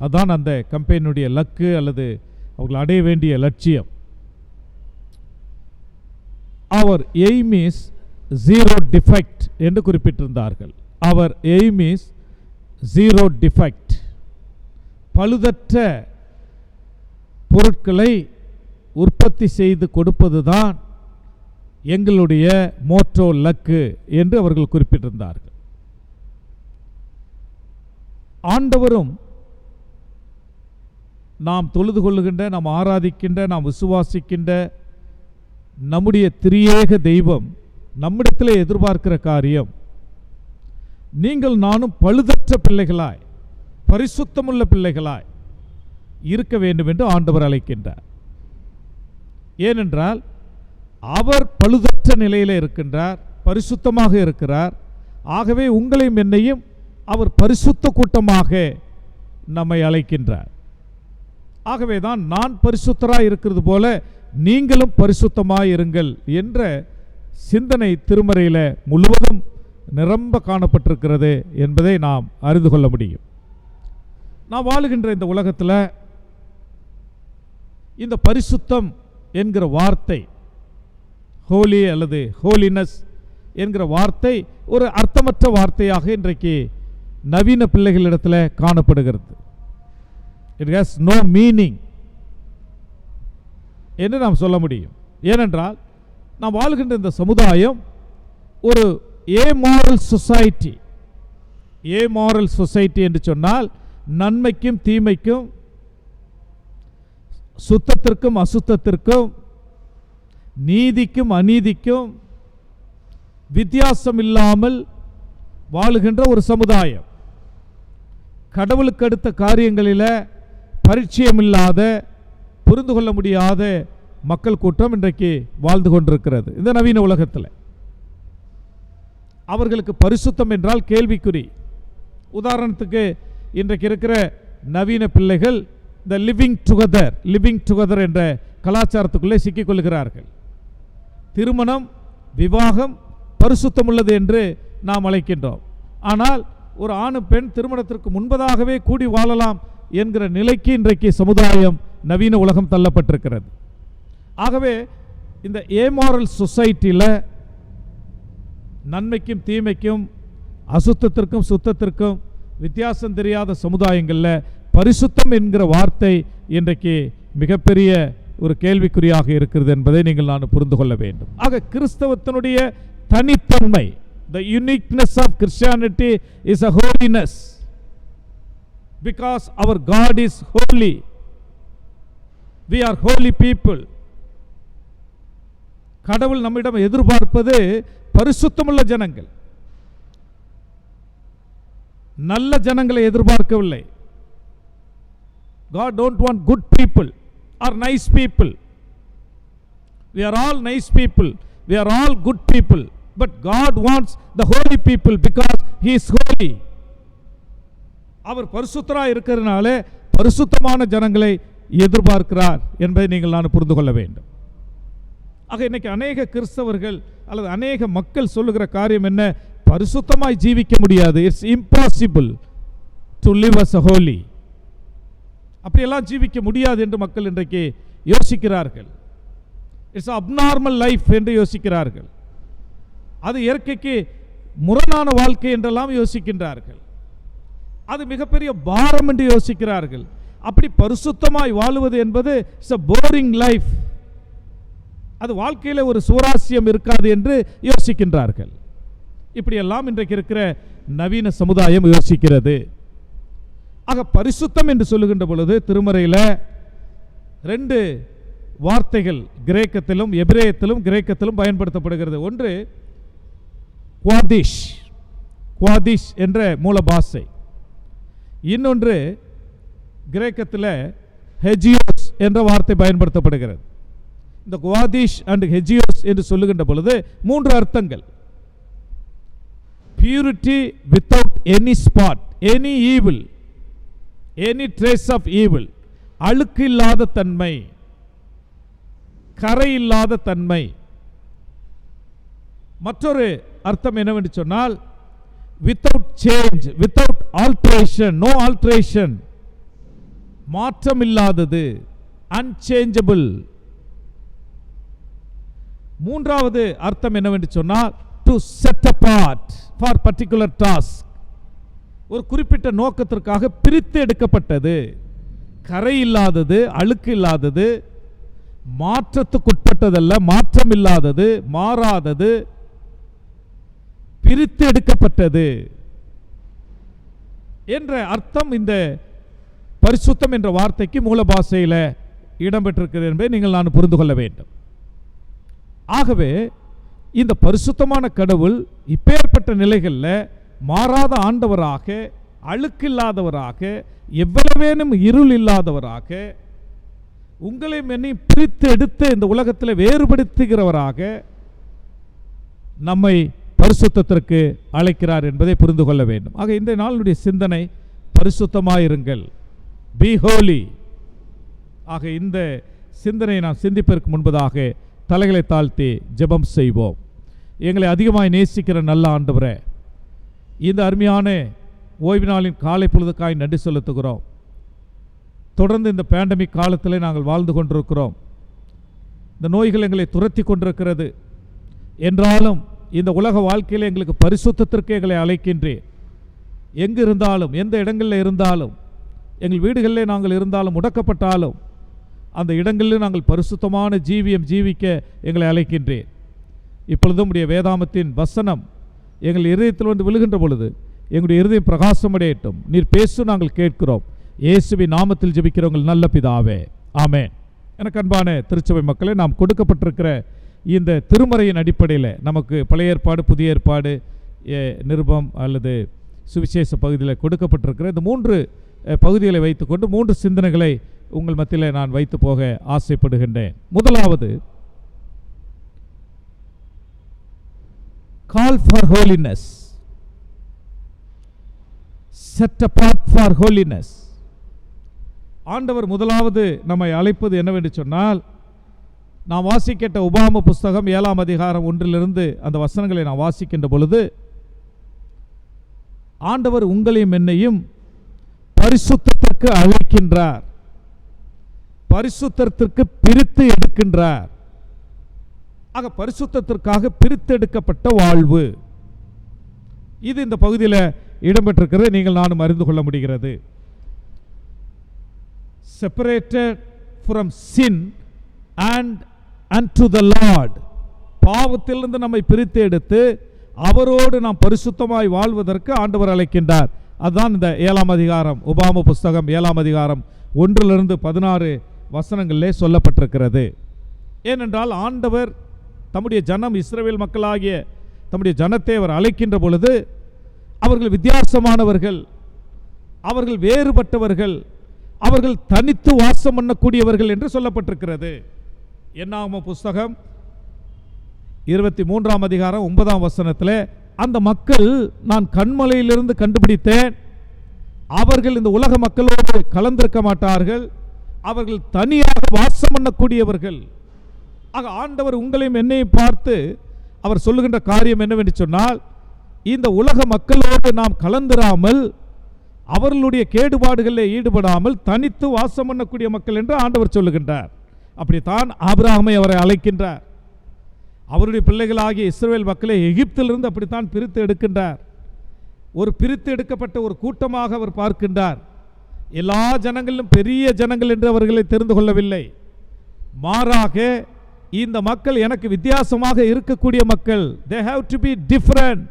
அதுதான் அந்த கம்பெனியுடைய லக்கு அல்லது அவர்கள் அடைய வேண்டிய லட்சியம். அவர் எய்ம் இஸ் ஜீரோ டிஃபெக்ட் என்று குறிப்பிட்டிருந்தார்கள். அவர் எய்ம் இஸ் ஜீரோ டிஃபெக்ட். பழுதற்ற பொருட்களை உற்பத்தி செய்து கொடுப்பதுதான் எங்களுடைய மோட்டோ லக்கு என்று அவர்கள் குறிப்பிட்டிருந்தார்கள். ஆண்டவரும் நாம் தொழுது கொள்ளுகின்ற, நாம் ஆராதிக்கின்ற, நாம் விசுவாசிக்கின்ற நம்முடைய திரியேக தெய்வம் நம்மிடத்தில் எதிர்பார்க்கிற காரியம், நீங்கள் நானும் பழுதற்ற பிள்ளைகளாய் பரிசுத்தமுள்ள பிள்ளைகளாய் இருக்க வேண்டும் என்று ஆண்டவர் அழைக்கின்றார். ஏனென்றால் அவர் பழுதற்ற நிலையில் இருக்கின்றார், பரிசுத்தமாக இருக்கிறார். ஆகவே உங்களையும் என்னையும் அவர் பரிசுத்த கூட்டமாக நம்மை அழைக்கின்றார். ஆகவே தான் நான் பரிசுத்தராய் இருக்கிறது போல நீங்களும் பரிசுத்தமாய் இருங்கள் என்ற சிந்தனை திருமறையில் முழுவதும் நிரம்ப காணப்பட்டிருக்கிறது என்பதை நாம் அறிந்து கொள்ள முடியும். நாம் வாழுகின்ற இந்த உலகத்தில் இந்த பரிசுத்தம் என்கிற வார்த்தை, ஹோலி அல்லது ஹோலினஸ் என்கிற வார்த்தை ஒரு அர்த்தமற்ற வார்த்தையாக இன்றைக்கு நவீன பிள்ளைகளிடத்தில் காணப்படுகிறது. இட் ஹேஸ் நோ மீனிங் என்று நாம் சொல்ல முடியும். ஏனென்றால் நாம் வாழ்கின்ற இந்த சமுதாயம் ஒரு ஏமாரல் சொசைட்டி. ஏமாரல் சொசைட்டி என்று சொன்னால் நன்மைக்கும் தீமைக்கும், சுத்தத்திற்கும் அசுத்தத்திற்கும், நீதிக்கும் அநீதிக்கும் வித்தியாசம் இல்லாமல் வாழுகின்ற ஒரு சமுதாயம். கடவுளுக்கு அடுத்த காரியங்களில் பரிச்சயமில்லாத, புரிந்து கொள்ள முடியாத மக்கள் கூட்டம் இன்றைக்கு வாழ்ந்து கொண்டிருக்கிறது இந்த நவீன உலகத்தில். அவர்களுக்கு பரிசுத்தம் என்றால் கேள்விக்குறி. உதாரணத்துக்கு இன்றைக்கு இருக்கிற நவீன பிள்ளைகள் இந்த லிவிங் டுகெதர் என்ற கலாச்சாரத்துக்குள்ளே சிக்கிக்கொள்கிறார்கள். திருமணம், விவாகம் பரிசுத்தம் உள்ளது என்று நாம் அழைக்கின்றோம். ஆனால் ஒரு ஆணு பெண் திருமணத்திற்கு முன்பதாகவே கூடி வாழலாம் என்கிற நிலைக்கு இன்றைக்கு சமுதாயம் நவீன உலகம் தள்ளப்பட்டிருக்கிறது. ஆகவே இந்த ஏமாரல் சொசைட்டியில் நன்மைக்கும் தீமைக்கும் அசுத்தத்திற்கும் சுத்தத்திற்கும் வித்தியாசம் தெரியாத சமுதாயங்களில் பரிசுத்தம் என்கிற வார்த்தை இன்றைக்கு மிகப்பெரிய ஒரு கேள்விக்குறியாக இருக்கிறது என்பதை நான் புரிந்து கொள்ள வேண்டும். ஆக கிறிஸ்தவத்தினுடைய தனித்தன்மை, the uniqueness of Christianity is a holiness, because our God is holy. We are holy people. கடவுள் நம்மிடம் எதிர்பார்ப்பது பரிசுத்தமுள்ள ஜனங்கள், நல்ல ஜனங்களை எதிர்பார்க்கவில்லை. God don't want good people or nice people. We are all nice people, we are all good people, but God wants the holy people because he is holy. அவர் பரிசுத்தராக இருக்கிறதுனால பரிசுத்தமான ஜனங்களை எதிர்பார்க்கிறார் என்பதை நான் புரிந்து கொள்ள வேண்டும். ஆக இன்னைக்கு அநேக கிறிஸ்தவர்கள் அல்லது அநேக மக்கள் சொல்லுகிற காரியம் என்ன? பரிசுத்தமாய் ஜீவிக்க முடியாது. It's impossible to live as a holy. அப்படியெல்லாம் ஜீவிக்க முடியாது என்று மக்கள் இன்றைக்கு யோசிக்கிறார்கள். இட்ஸ் அப்நார்மல் லைஃப் என்று யோசிக்கிறார்கள். அது இயற்கைக்கு முரணான வாழ்க்கை என்றெல்லாம் யோசிக்கின்றார்கள். அது மிகப்பெரிய பாரம் என்று யோசிக்கிறார்கள். அப்படி பரிசுத்தமாய் வாழுவது என்பது இட்ஸ் a boring life. அது வாழ்க்கையில் ஒரு சுவாரஸ்யம் இருக்காது என்று யோசிக்கின்றார்கள். இப்படியெல்லாம் இன்றைக்கு இருக்கிற நவீன சமுதாயம் யோசிக்கிறது. ஆக பரிசுத்தம் என்று சொல்லுகின்ற பொழுது திருமறையில் 2 வார்த்தைகள் கிரேக்கத்திலும் எபிரேயத்திலும் கிரேக்கத்திலும் பயன்படுத்தப்படுகிறது. ஒன்று குவாதிஷ், குவாதிஷ் என்ற மூல பாஷை. இன்னொன்று கிரேக்கத்தில் ஹெஜியோஸ் என்ற வார்த்தை பயன்படுத்தப்படுகிறது. இந்த குவாதிஷ் அண்ட் ஹெஜியோஸ் என்று சொல்லுகின்ற பொழுது 3 அர்த்தங்கள். Purity without any spot, any evil, any trace of evil, அழுக்கு இல்லாத தன்மை, கரை இல்லாத தன்மை. மற்றொரு அர்த்தம் என்னவென்று சொன்னால் without change, without alteration, no alteration, மாற்றம் இல்லாதது, அன்சேஞ்சபிள். மூன்றாவது அர்த்தம் என்னவென்று சொன்னால் to set apart for particular task, ஒரு குறிப்பிட்ட நோக்கத்திற்காக பிரித்து எடுக்கப்பட்டது, கரை இல்லாதது, அழுக்கு இல்லாதது, மாற்றத்துக்குட்பட்டதல்ல, மாற்றம் இல்லாதது, மாறாதது, பிரித்து எடுக்கப்பட்டது என்ற அர்த்தம் இந்த பரிசுத்தம் என்ற வார்த்தைக்கு மூல பாஷையில் இடம்பெற்றிருக்கிறது என்பதை நான் புரிந்து கொள்ள வேண்டும். ஆகவே இந்த பரிசுத்தமான கடவுள் இப்பேற்பட்ட நிலைகளில் மாறாத ஆண்டவராக, அழுக்கில்லாதவராக, எவ்வளவேனும் இருள் இல்லாதவராக, உங்களை என்னை பிரித்து எடுத்து இந்த உலகத்தில் வேறுபடுத்துகிறவராக நம்மை பரிசுத்தத்திற்கு அழைக்கிறார் என்பதை புரிந்து கொள்ள வேண்டும். ஆக இந்த நாளுடைய சிந்தனை பரிசுத்தமாயிருங்கள், பி ஹோலி. ஆக இந்த சிந்தனையை நாம் சிந்திப்பதற்கு முன்பதாக தலைகளை தாழ்த்தி ஜெபம் செய்வோம். எங்களை அதிகமாய் நேசிக்கிற நல்ல ஆண்டவரே, இந்த அருமையான ஓய்வு நாளின் காலை பொழுதுக்காய் நன்றி செலுத்துகிறோம். தொடர்ந்து இந்த பேண்டமிக் காலத்தில் நாங்கள் வாழ்ந்து கொண்டிருக்கிறோம். இந்த நோய்கள் எங்களை துரத்தி கொண்டிருக்கிறது. என்றாலும் இந்த உலக வாழ்க்கையில் எங்களுக்கு பரிசுத்தத்திற்கு எங்களை அழைக்கின்றேன். எங்கு இருந்தாலும், எந்த இடங்களில் இருந்தாலும், எங்கள் வீடுகளில் நாங்கள் இருந்தாலும், முடக்கப்பட்டாலும் அந்த இடங்களில் நாங்கள் பரிசுத்தமான ஜீவியம் ஜீவிக்க எங்களை அழைக்கின்றேன். இப்பொழுதும் உடைய வேதாமத்தின் வசனம் எங்கள் இருதயத்தில் வந்து விழுகின்ற பொழுது எங்களுடைய இருதயம் பிரகாசமடையட்டும். நீர் பேசு, நாங்கள் கேட்கிறோம். இயேசுவின் நாமத்தில் ஜெபிக்கிறவங்கள் நல்ல பிதாவே, ஆமென். எனக்கு அன்பான திருச்சபை மக்களை, நாம் கொடுக்கப்பட்டிருக்கிற இந்த திருமறையின் அடிப்படையில் நமக்கு பழைய ஏற்பாடு, புதிய ஏற்பாடு, நிருபம் அல்லது சுவிசேஷ பகுதியில் கொடுக்கப்பட்டிருக்கிற இந்த 3 பகுதிகளை வைத்துக்கொண்டு 3 சிந்தனைகளை உங்கள் மத்தியில் நான் வைத்து போக ஆசைப்படுகின்றேன். முதலாவது, call for holiness, set apart for holiness. ஆண்டவர் முதலாவது நம்மை அழைப்பது என்னவென்று சொன்னால், நாம் வாசிக்கிட்ட உபாகம புஸ்தகம் 7ஆம் அதிகாரம் 1 அந்த வசனங்களை நாம் வாசிக்கின்ற பொழுது, ஆண்டவர் உங்களையும் என்னையும் பரிசுத்தத்திற்கு அழைக்கின்றார், பரிசுத்தத்திற்கு பிரித்து எடுக்கின்றார். ஆக பரிசுத்தத்திற்காக பிரித்து எடுக்கப்பட்ட வாழ்வு இது இந்த பகுதியில் இடம்பெற்றிருக்கிறது. நீங்கள் நானும் அறிந்து கொள்ள முடிகிறது. Separated from sin and unto the Lord. பாவத்திலிருந்து நம்மை பிரித்து எடுத்து அவரோடு நாம் பரிசுத்தமாய் வாழ்வதற்கு ஆண்டவர் அழைக்கின்றார். அதுதான் இந்த 7ஆம் அதிகாரம், உபாகம புஸ்தகம் 7ஆம் அதிகாரம் 1-16 வசனங்களிலே சொல்லப்பட்டிருக்கிறது. ஏனென்றால் ஆண்டவர் தம்முடைய ஜனம் இஸ்ரவேல் மக்களாகிய தம்முடைய ஜனத்தை அவர் அழைக்கின்ற பொழுது அவர்கள் வித்தியாசமானவர்கள், அவர்கள் வேறுபட்டவர்கள், அவர்கள் தனித்து வாசம் பண்ணக்கூடியவர்கள் என்று சொல்லப்பட்டிருக்கிறது. என்னாகம புஸ்தகம் 23ஆம் அதிகாரம் 9ஆம் வசனத்தில் அந்த மக்கள் நான் கண்மலையிலிருந்து கண்டுபிடித்தேன், அவர்கள் இந்த உலக மக்களோடு கலந்திருக்க மாட்டார்கள், அவர்கள் தனியாக வாசம் பண்ணக்கூடியவர்கள். ஆக ஆண்டவர் உங்களையும் என்னையும் பார்த்து அவர் சொல்லுகின்ற காரியம் என்னவென்று சொன்னால், இந்த உலக மக்களோடு நாம் கலந்திராமல் அவர்களுடைய கேடுபாடுகளில் ஈடுபடாமல் தனித்து வாசம் பண்ணக்கூடிய மக்கள் என்று ஆண்டவர் சொல்லுகின்றார். அப்படித்தான் ஆபிரகாமை அவரை அழைக்கின்றார். அவருடைய பிள்ளைகளாகிய இஸ்ரவேல் மக்களை எகிப்திலிருந்து அப்படித்தான் பிரித்து எடுக்கின்றார். ஒரு பிரித்து எடுக்கப்பட்ட ஒரு கூட்டமாக அவர் பார்க்கின்றார். எல்லா ஜனங்களிலும் பெரிய ஜனங்கள் என்று அவர்களை தெரிந்து கொள்ளவில்லை. மாறாக இந்த மக்கள் எனக்கு வித்தியாசமாக இருக்கக்கூடிய மக்கள், they have to be different,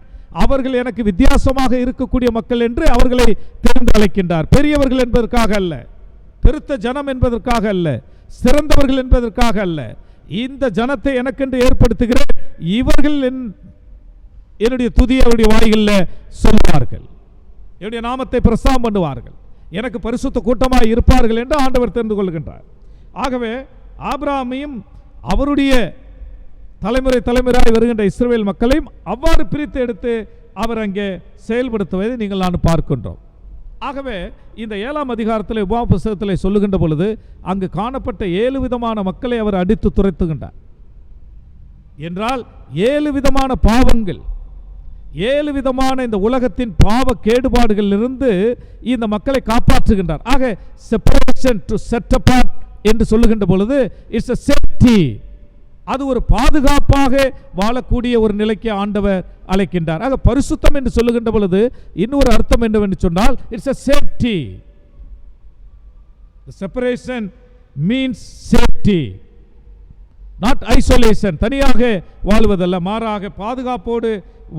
அவர்கள் எனக்கு வித்தியாசமாக இருக்கக்கூடிய மக்கள் என்று அவர்களை தெரிந்து அழைக்கின்றார். பெரியவர்கள் என்பதற்காக அல்ல, பெருத்த ஜனம் என்பதற்காக அல்ல, சிறந்தவர்கள் என்பதற்காக அல்ல. இந்த ஜனத்தை எனக்கென்று ஏற்படுத்துகிறேன், இவர்கள் என்னுடைய துதியை அவருடைய வாய்களில் சொல்வார்கள், என்னுடைய நாமத்தை பிரஸ்தாபம் பண்ணுவார்கள், எனக்கு பரிசுத்த கூட்டமாக இருப்பார்கள் என்று ஆண்டவர் தெரிந்து கொள்கின்றார். ஆகவே ஆபிரகாமையும் அவருடைய தலைமுறையாய் வருகின்ற இஸ்ரவேல் மக்களையும் அவ்வாறு பிரித்து எடுத்து அவர் அங்கே செயல்படுத்துவதை நீங்கள் நான் பார்க்கின்றோம். ஆகவே இந்த 7ஆம் அதிகாரத்தில் உபாகம புஸ்தகத்தில் சொல்லுகின்ற பொழுது அங்கு காணப்பட்ட 7 விதமான மக்களை அவர் அடித்து துரைத்துகின்றார். என்றால் 7 விதமான பாவங்கள், 7 விதமான இந்த உலகத்தின் பாவ கேடுபாடுகளிலிருந்து இந்த மக்களை காப்பாற்றுகின்றார். ஆக செப்பரேஷன் டு செட் அபார்ட் என்று சொல்லுகின்ற பொழுது இட்ஸ் a safety, அது ஒரு பாதுகாப்பாக வாழக்கூடிய ஒரு நிலைக்கு ஆண்டவர் அழைக்கின்றார். ஆக பரிசுத்தம் என்று சொல்லுகின்ற பொழுது இன்னொரு அர்த்தம் என்னவென்று சொன்னால் it's a safety. The separation means safety, not isolation. தனியாக வாழ்வதல்ல, மாறாக பாதுகாப்போடு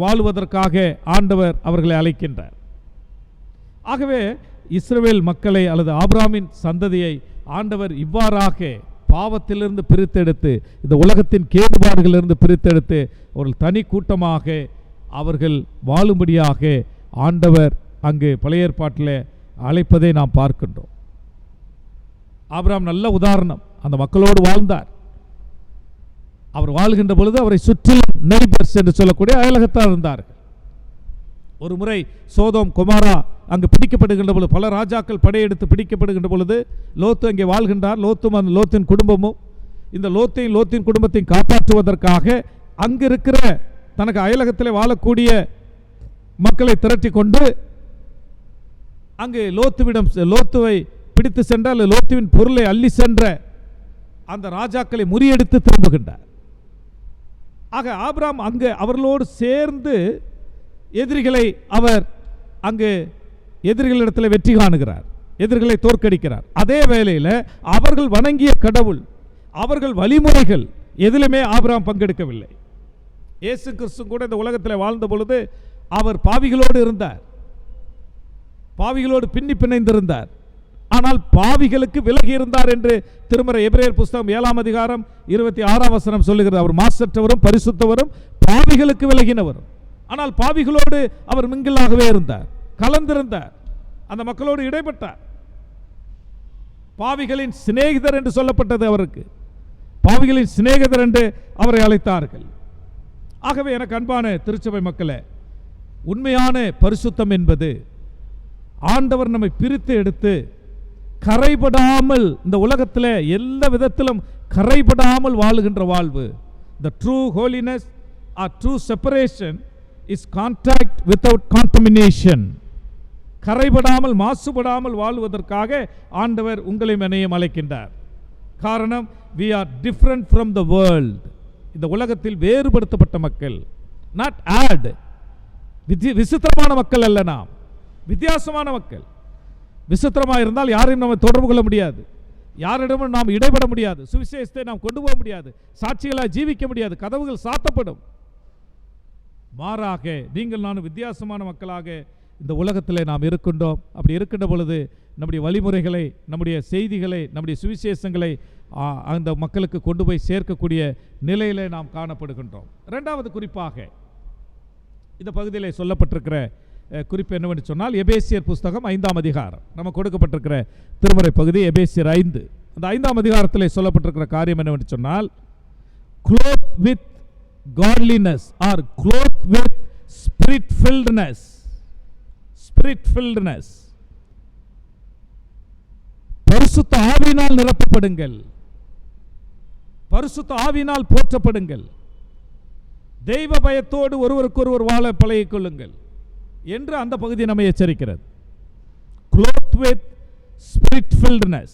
வாழ்வதற்காக ஆண்டவர் அவர்களை அழைக்கின்றார். ஆகவே இஸ்ரவேல் மக்களை அல்லது ஆபிரகாமின் சந்ததியை ஆண்டவர் இவ்வாறாக பாவத்திலிருந்து பிரித்தெடுத்து இந்த உலகத்தின் கேடுபாடுகளிலிருந்து பிரித்தெடுத்து ஒரு தனி கூட்டமாக அவர்கள் வாழும்படியாக ஆண்டவர் அங்கு பழைய ஏற்பாட்டில் அழைப்பதை நாம் பார்க்கின்றோம். ஆபிரகாம் நல்ல உதாரணம், அந்த மக்களோடு வாழ்ந்தார். அவர் வாழ்கின்ற பொழுது அவரை சுற்றிலும் நெய்பர்ஸ் என்று சொல்லக்கூடிய அயலகத்தார் இருந்தார்கள். ஒரு முறை சோதோம் கொமாரா அங்கு பிடிக்கப்படுகின்ற பொழுது, பல ராஜாக்கள் படையெடுத்து பிடிக்கப்படுகின்ற பொழுது லோத்து அங்கே வாழ்கின்றார். லோத்தும் அந்த லோத்தின் குடும்பமும் இந்த லோத்தின் குடும்பத்தையும் காப்பாற்றுவதற்காக அங்கு இருக்கிற தனக்கு அயலகத்தில் வாழக்கூடிய மக்களை திரட்டி கொண்டு அங்கு லோத்துவை பிடித்து சென்றால் லோத்துவின் பொருளை அள்ளி சென்ற அந்த ராஜாக்களை முறியடித்து திரும்புகின்றார். ஆக ஆபிரகாம் அங்கு அவர்களோடு சேர்ந்து எதிரிகளை அவர் அங்கு எதிரிகளிடத்தில் வெற்றி காணுகிறார், எதிரிகளை தோற்கடிக்கிறார். அதே வேளையில் அவர்கள் வணங்கிய கடவுள், அவர்கள் வழிமுறைகள் எதிலுமே ஆபிரகாம் பங்கெடுக்கவில்லை. இயேசு கிறிஸ்து கூட இந்த உலகத்தில் வாழ்ந்த பொழுது அவர் பாவிகளோடு இருந்தார், பாவிகளோடு பின்னி பிணைந்திருந்தார். ஆனால் பாவிகளுக்கு விலகி இருந்தார் என்று திருமறை எபிரேயர் புஸ்தகம் 7ஆம் அதிகாரம் 26ஆம் வசனம் சொல்லுகிறது. அவர் மாசற்றவரும் பரிசுத்தவரும் பாவிகளுக்கு விலகினவரும். ஆனால் பாவிகளோடு அவர் மிங்கிளாகவே இருந்தார், கலந்திருந்தார், அந்த மக்களோடு இடைப்பட்டார். பாவிகளின் சிநேகிதர் என்று சொல்லப்பட்டது அவருக்கு, பாவிகளின் சிநேகிதர் என்று அவரை அழைத்தார்கள். ஆகவே எனக்கு அன்பான திருச்சபை மக்களே, உண்மையான பரிசுத்தம் என்பது ஆண்டவர் நம்மை பிரித்து எடுத்து கரைபடாமல் இந்த உலகத்தில் எல்லா விதத்திலும் கரைபடாமல் வாழுகின்ற வாழ்வு. The true holiness or true separation is contact without contamination. கரைபடாமல் மாசுபடாமல் வாழ்வதற்காக ஆண்டவர் உங்களையும் என்னையும் அழைக்கின்றார். காரணம், we are different from the world. இந்த உலகத்தில் வேறுபடுத்தப்பட்ட மக்கள், not add. விசித்திரமான மக்கள் அல்ல, நாம் வித்தியாசமான மக்கள். விசித்திரமாக இருந்தால் யாரையும் நம்ம தொடர்பு கொள்ள முடியாது, யாரிடமும் நாம் இடைபட முடியாது, சுவிசேஷத்தை நாம் கொண்டு போக முடியாது, சாட்சிகளாக ஜீவிக்க முடியாது, கதவுகள் சாத்தப்படும். மாறாக நீங்கள் நான் வித்தியாசமான மக்களாக இந்த உலகத்தில் நாம் இருக்கின்றோம். அப்படி இருக்கின்ற பொழுது நம்முடைய வழிமுறைகளை, நம்முடைய செய்திகளை, நம்முடைய சுவிசேஷங்களை அந்த மக்களுக்கு கொண்டு போய் சேர்க்கக்கூடிய நிலையிலே நாம் காணப்படுகின்றோம். இரண்டாவது குறிப்பாக இந்த பகுதியில் சொல்லப்பட்டிருக்கிற குறிப்பு என்னவென்று சொன்னால், எபேசியர் புஸ்தகம் 5ஆம் அதிகாரம். நம்ம கொடுக்கப்பட்டிருக்கிற திருமறை பகுதி எபேசியர் 5. அந்த 5ஆம் அதிகாரத்தில் சொல்லப்பட்டிருக்கிற காரியம் என்னவென்று சொன்னால், clothed with godliness or clothed with spirit filledness. Spirit filledness. பரிசுத்த ஆவியினால் நிரப்பப்படுங்கள், பரிசுத்த ஆவியினால் போற்றப்படுங்கள், தெய்வ பயத்தோடு ஒருவருக்கொருவர் வாழ பழகிக் கொள்ளுங்கள் என்று அந்த பகுதி நம்மை எச்சரிக்கிறது. clothed with spirit filledness,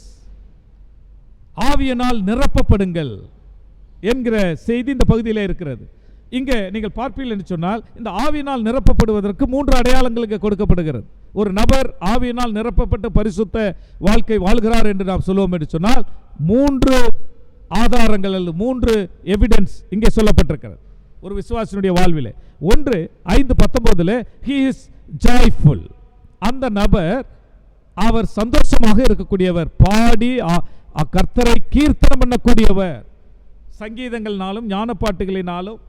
ஆவியினால் நிரப்பப்படுங்கள் என்கிற செய்தி இந்த பகுதியில் இருக்கிறது. இங்கே நீங்கள் பார்ப்பீர்கள் என்று சொன்னால், இந்த ஆவியினால் நிரப்பப்படுவதற்கு 3 அடையாளங்களுக்கு கொடுக்கப்படுகிறது. ஒரு நபர் ஆவியினால் நிரப்பப்பட்டு பரிசுத்த வாழ்க்கை வாழ்கிறார் என்று நாம் சொல்லுவோம் என்று சொன்னால், 3 ஆதாரங்கள் அல்லது 3 எவிடன்ஸ் இங்கே சொல்லப்பட்டிருக்கிறது ஒரு விசுவாசினுடைய வாழ்விலே. ஒன்று 5:19 he is joyful. அந்த நபர் அவர் சந்தோஷமாக இருக்கக்கூடியவர், பாடி கர்த்தரை கீர்த்தனம் பண்ணக்கூடியவர், சங்கீதங்களினாலும் ஞான பாட்டுகளினாலும்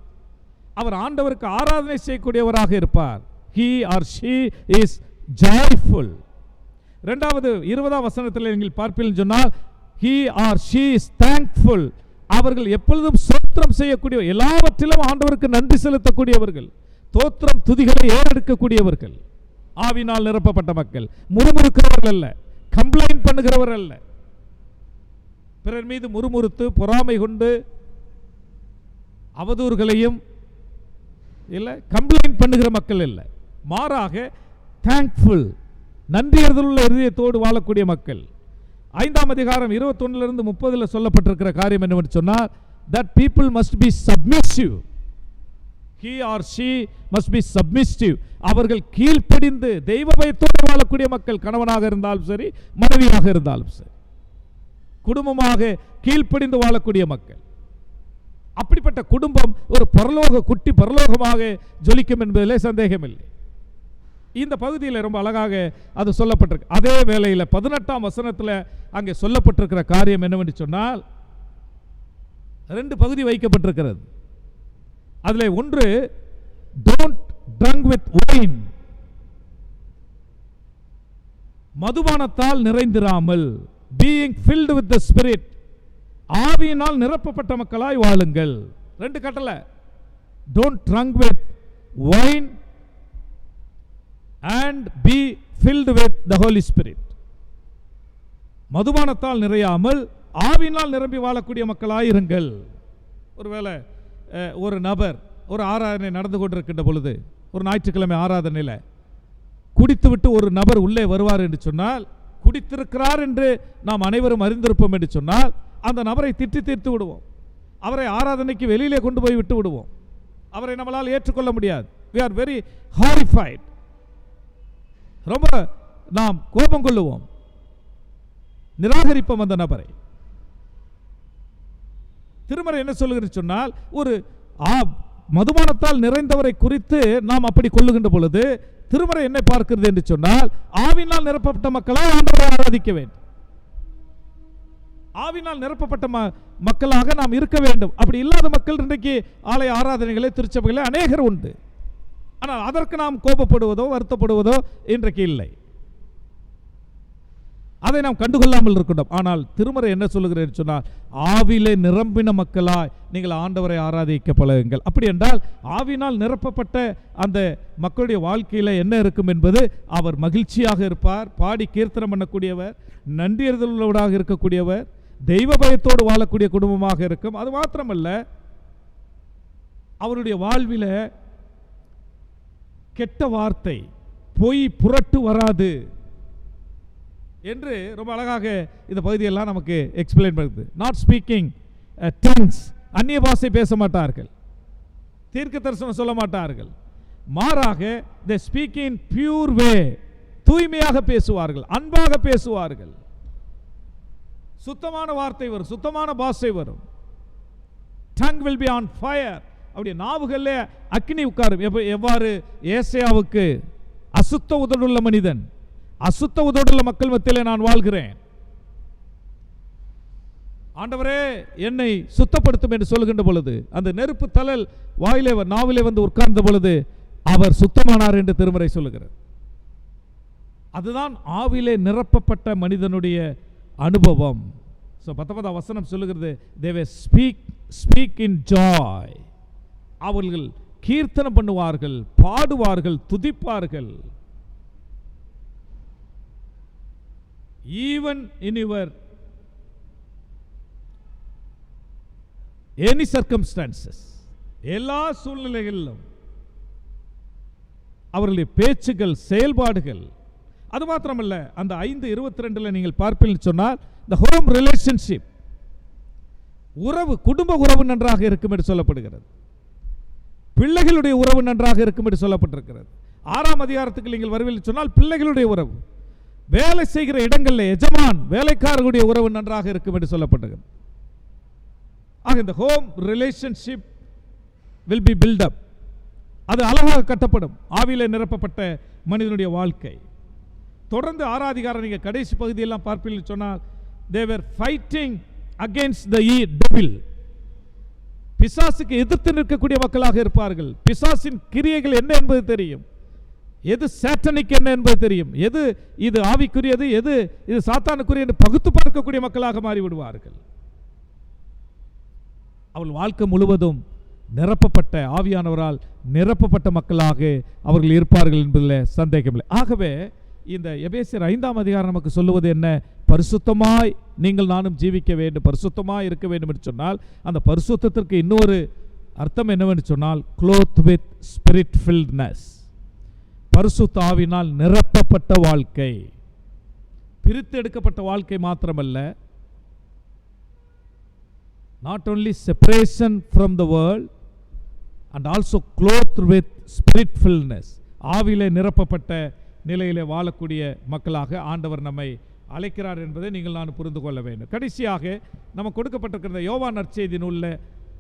அவர் ஆண்டவருக்கு ஆராதனை செய்யக்கூடியவராக இருப்பார். he or she is joyful. இரண்டாவது 20ஆம் வசனத்தில் நீங்கள் பார்ப்பீர்கள் சொன்னால், he or she is thankful. அவர்கள் எப்பொழுதும் ஸ்தோத்திரம் செய்யக்கூடிய, எல்லாவற்றிலும் ஆண்டவருக்கு நன்றி செலுத்தக்கூடியவர்கள், தோத்திரம் துதிகளை ஏறெடுக்கக்கூடியவர்கள். ஆவினால் நிரப்பப்பட்ட மக்கள் முறுமுறுக்கிறவர்கள் அல்ல, கம்ப்ளைண்ட் பண்ணுகிறவர்கள் அல்ல, பிறர் மீது முறுமுறுத்து பொறாமை கொண்டு அவதூறுகளையும் இல்லை கம்ப்ளைண்ட் பண்ணுகிற மக்கள் இல்லை. மாறாக தேங்க்ஃபுல், நன்றியறிதலுள்ள இதயத்தோடு வாழக்கூடிய மக்கள். 5ஆம் அதிகாரம் 21 30 சொல்லப்பட்டிருக்கிற காரியம் என்னவென்று சொன்னால், that people must be submissive. he or she must be submissive. அவர்கள் கீழ்ப்படிந்து தெய்வ பயத்தோடு வாழக்கூடிய மக்கள், கணவனாக இருந்தாலும் சரி, மனைவியாக இருந்தாலும் சரி, குடும்பமாக கீழ்ப்படிந்து வாழக்கூடிய மக்கள். அப்படிப்பட்ட குடும்பம் ஒரு பரலோக குட்டி பரலோகமாக ஜொலிக்கும் என்பதிலே சந்தேகமில்லை. இந்த பகுதியில் ரொம்ப அழகாக அது சொல்லப்பட்டிருக்கு. அதே வேளையில் 18ஆம் வசனத்தில் அங்கே சொல்லப்பட்டிருக்கிற காரியம் என்னவென்று சொன்னால், 2 பகுதி வைக்கப்பட்டிருக்கிறது. அதில் ஒன்று, don't drink with wine, மதுபானத்தால் நிறைந்திராமல், being filled with the spirit, ஆவியினால் நிரப்பப்பட்ட மக்களாய் வாழுங்கள். 2 கட்டளை, don't drink with wine and be filled with the Holy Spirit. மதுபானத்தால் நிறையாமல் ஆவியினால் நிரம்பி வாழக்கூடிய மக்களாய் இருங்கள். ஒருவேளை ஒரு நபர் ஒரு ஆராதனை நடந்து கொண்டிருக்கின்ற பொழுது, ஒரு ஞாயிற்றுக்கிழமை ஆராதனையில் குடித்துவிட்டு ஒரு நபர் உள்ளே வருவார் என்று சொன்னால், குடித்திருக்கிறார் என்று நாம் அனைவரும் அறிந்திருப்போம் என்று சொன்னால், அந்த நபரை திட்டி தீர்த்து விடுவோம், அவரை ஆராதனைக்கு வெளியிலே கொண்டு போய் விட்டு விடுவோம். அவரை நம்மளால் ஏற்றுக்கொள்ள முடியாது. we are very horrified. ரொம்ப நாம் கோபம் கொள்ளுவோம், நிராகரிப்போம் அந்த நபரை. திருமறை என்ன சொல்லுகிறது சொன்னால், ஒரு மதுபானத்தால் நிறைந்தவரை குறித்து நாம் அப்படி கொள்ளுகின்ற பொழுது திருமறை என்ன பார்க்கிறது என்று சொன்னால், ஆவினால் நிரப்பப்பட்ட மக்களால் ஆண்டவரை ஆராதிக்க வேண்டும், ஆவினால் நிரப்பப்பட்ட மக்களாக நாம் இருக்க வேண்டும். அப்படி இல்லாத மக்கள் இன்றைக்கு ஆலய ஆராதனைகளே திருச்சபைகளே அநேகர் உண்டு. ஆனால் அதற்கு நாம் கோபப்படுவதோ வருத்தப்படுவதோ இன்றைக்கு இல்லை, அதை நாம் கண்டுகொள்ளாமல் இருக்கின்றோம். ஆனால் திருமறை என்ன சொல்லுகிறேன் சொன்னால், ஆவிலே நிரம்பின மக்களாய் நீங்கள் ஆண்டவரை ஆராதிக்க பழகுங்கள். அப்படி என்றால் ஆவினால் நிரப்பப்பட்ட அந்த மக்களுடைய வாழ்க்கையில் என்ன இருக்கும் என்பது, அவர் மகிழ்ச்சியாக இருப்பார், பாடி கீர்த்தனம் பண்ணக்கூடியவர், நன்றியறிதலுள்ளவராக இருக்கக்கூடியவர், தெய்வ பயத்தோடு வாழக்கூடிய குடும்பமாக இருக்கும். அது மாத்திரமல்ல, அவருடைய வாழ்வில் கெட்ட வார்த்தை, பொய் புரட்டு வராது என்று ரொம்ப அழகாக இந்த பகுதியெல்லாம் நமக்கு எக்ஸ்பிளைன் பண்ணுது. நாட் ஸ்பீக்கிங் டங்ஸ், அந்நிய பாஷை பேச மாட்டார்கள், தீர்க்க தரிசனம் சொல்ல மாட்டார்கள். மாறாக they speak in pure way, தூய்மையாக பேசுவார்கள், அன்பாக பேசுவார்கள். சுத்தமான வார்த்தை வரும், சுத்தமான பாஷை வரும். tongue will be on fire, அப்படி நாவுகள்ல அக்கினி உட்காரும். எவ்வாறு ஏசாயாவுக்கு அசுத்த உதடுள்ள மனிதன், அசுத்த உதடுள்ள மக்கள் மத்தியிலே நான் வாழ்கிறேன், ஆண்டவரே என்னை சுத்தப்படுத்தும் என்று சொல்கின்ற பொழுது அந்த நெருப்பு தழல் வாயிலே நாவிலே வந்து உட்கார்ந்த பொழுது அவர் சுத்தமானார் என்று திருமறை சொல்லுகிறார். அதுதான் ஆவிலே நிரப்பப்பட்ட மனிதனுடைய அனுபவம். 19 வசனம் சொல்லுகிறது, they will speak in joy, அவர்கள் கீர்த்தனம் பண்ணுவார்கள், பாடுவார்கள், துதிப்பார்கள். even in your any circumstances, எல்லா சூழ்நிலைகளிலும் அவர்களுடைய பேச்சுகள், செயல்பாடுகள். அது மாத்திரமல்ல, அந்த 5:22 நீங்கள் பார்ப்பீர்கள் சொன்னால் the home relationship, உறவு, குடும்ப உறவு நன்றாக இருக்கும் என்று சொல்லப்படுகிறது. பிள்ளைகளுடைய உறவு நன்றாக இருக்கும் என்று சொல்லப்பட்டிருக்கிறது. 6ஆம் அதிகாரத்துக்கு நீங்கள் வருவீர்கள் சொன்னால் பிள்ளைகளுடைய உறவு, வேலை செய்கிற இடங்களில் எஜமான் வேலைக்காரர்களுடைய உறவு நன்றாக இருக்கும் என்று சொல்லப்பட்டிருக்கிறது. ஆக இந்த home relationship will be built up, அது அழகாக கட்டப்படும் ஆவியிலே நிரப்பப்பட்ட மனிதனுடைய வாழ்க்கை. தொடர்ந்து 6ஆம் அதிகாரம் நீங்கள் கடைசி பகுதியெல்லாம் பார்ப்பீர்கள் சொன்னால் they were fighting against the devil, பிசாசுக்கு எதிர்த்து நிற்கக்கூடிய மக்களாக இருப்பார்கள். பிசாசின் கிரியைகள் என்ன என்பது தெரியும், எது சாட்டனிக் என்ன என்பது தெரியும், எது இது ஆவிக்குரியது, எது இது சாத்தானுக்குரிய என்று பகுத்து பார்க்கக்கூடிய மக்களாக மாறிவிடுவார்கள். அவள் வாழ்க்கை முழுவதும் நிரப்பப்பட்ட ஆவியானவரால் நிரப்பப்பட்ட மக்களாக அவர்கள் இருப்பார்கள் என்பதில் சந்தேகமில்லை. ஆகவே இந்த எபேசியர் 5ஆம் அதிகாரம் நமக்கு சொல்லுவது என்ன? பரிசுத்தமாய் நீங்கள் நானும் ஜீவிக்க வேண்டும், பரிசுத்தமாய் இருக்க வேண்டும் என்று சொன்னால் அந்த பரிசுத்தத்திற்கு இன்னொரு அர்த்தம் என்னவென்று சொன்னால் clothed with spirit filledness, பரிசுத்த ஆவியினால் நிரப்பப்பட்ட வாழ்க்கை. பிரித்து எடுக்கப்பட்ட வாழ்க்கை மாத்திரமல்ல, not only separation from the world and also clothed with spirit filledness, ஆவியிலே நிரப்பப்பட்ட நிலையிலே வாழக்கூடிய மக்களாக ஆண்டவர் நம்மை அழைக்கிறார் என்பதை நீங்கள் நான் புரிந்து கொள்ள வேண்டும். கடைசியாக நமக்கு கொடுக்கப்பட்டிருக்கிற யோவான் நற்செய்தி நூலில்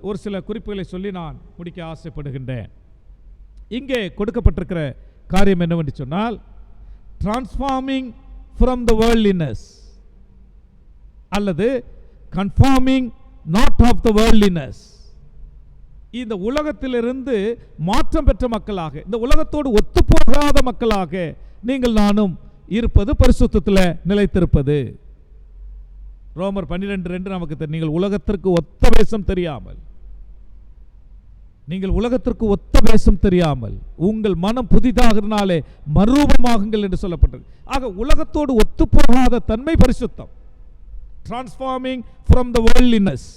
ஒரு சில குறிப்புகளை சொல்லி நான் முடிக்க ஆசைப்படுகின்றேன். இங்கே கொடுக்கப்பட்டிருக்கிற காரியம் என்னவென்று சொன்னால் டிரான்ஸ்ஃபார்மிங் ஃப்ரம் த வேர்ல்ட்லினஸ் அல்லது conforming not of the worldliness. இந்த உலகத்திலிருந்து மாற்றம் பெற்ற மக்களாக, இந்த உலகத்தோடு ஒத்துப்போகாத மக்களாக நீங்கள் நானும் இருப்பது, பரிசுத்தத்தில் நிலைத்திருப்பது. ரோமர் 12:2 நமக்கு தெரியும், நீங்கள் உலகத்திற்கு ஒத்த வேஷம் தெரியாமல், நீங்கள் உலகத்திற்கு ஒத்த வேஷம் தெரியாமல் உங்கள் மனம் புதிதாகிறனாலே மறுரூபமாகுங்கள் என்று சொல்லப்பட்டது. ஆக உலகத்தோடு ஒத்துப்போகாத தன்மை பரிசுத்தம். Transforming from the worldliness,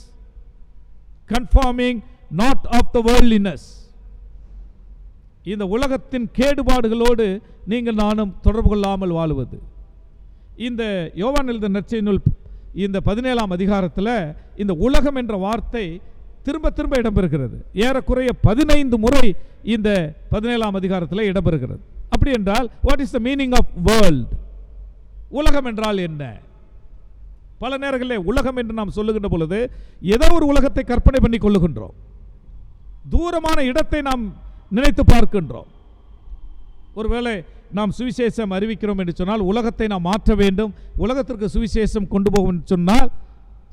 conforming not of the worldliness. இந்த உலகத்தின் கேடுபாடுகளோடு நீங்கள் நானும் தொடர்பு கொள்ளாமல் வாழுவது. இந்த யோவான் எழுதின நற்செய்தி நூல் இந்த 17ஆம் அதிகாரத்தில் இந்த உலகம் என்ற வார்த்தை திரும்ப திரும்ப இடம்பெறுகிறது. ஏறக்குறைய 15 முறை இந்த 17ஆம் அதிகாரத்தில் இடம்பெறுகிறது. அப்படி என்றால் what is the meaning of world? உலகம் என்றால் என்ன? பல நேரங்களில் உலகம் என்று நாம் சொல்லுகின்ற பொழுது ஏதோ ஒரு உலகத்தை கற்பனை பண்ணி கொள்ளுகின்றோம், தூரமான இடத்தை நாம் நினைத்து பார்க்கின்றோம். ஒருவேளை நாம் சுவிசேஷம் அறிவிக்கிறோம் என்று சொன்னால் உலகத்தை நாம் மாற்ற வேண்டும், உலகத்திற்கு சுவிசேஷம் கொண்டு போகும் என்று சொன்னால்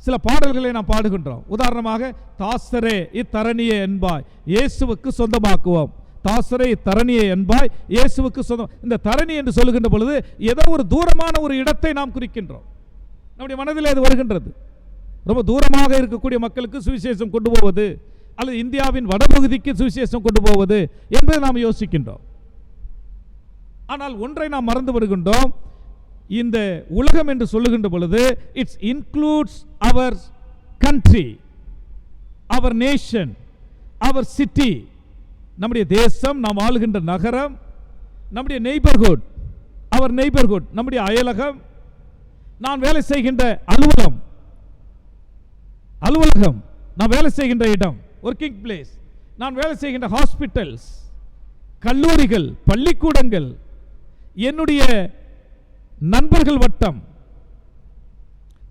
சில பாடல்களை நாம் பாடுகின்றோம். உதாரணமாக, தாசரே இத்தரணியை என்பாய் இயேசுவுக்கு சொந்தமாக்குவோம், தாசரே இத்தரணியை என்பாய் இயேசுவுக்கு சொந்தம். இந்த தரணி என்று சொல்லுகின்ற பொழுது ஏதோ ஒரு தூரமான ஒரு இடத்தை நாம் குறிக்கின்றோம். நம்முடைய மனதில் அது வருகின்றது. ரொம்ப தூரமாக இருக்கக்கூடிய மக்களுக்கு சுவிசேஷம் கொண்டு போவது அல்லது இந்தியாவின் வடபகுதிக்கு சுவிசேஷம் கொண்டு போவது என்பதை நாம் யோசிக்கின்றோம். ஆனால் ஒன்றை நாம் மறந்து வருகின்றோம். இந்த உலகம் என்று சொல்லுகின்ற பொழுது it's includes our country, our nation, our city, நம்முடைய தேசம், நாம் ஆளுகின்ற நகரம், நம்முடைய நெய்பர்ஹுட், அவர் நெய்பர்ஹுட், நம்முடைய அயலகம், நான் வேலை செய்கின்ற அலுவலகம், நான் வேலை செய்கின்ற இடம், ஒர்க்கிங் பிளேஸ், நான் வேலை செய்கின்ற ஹாஸ்பிட்டல்ஸ், கல்லூரிகள், பள்ளிக்கூடங்கள், என்னுடைய நண்பர்கள் வட்டம்,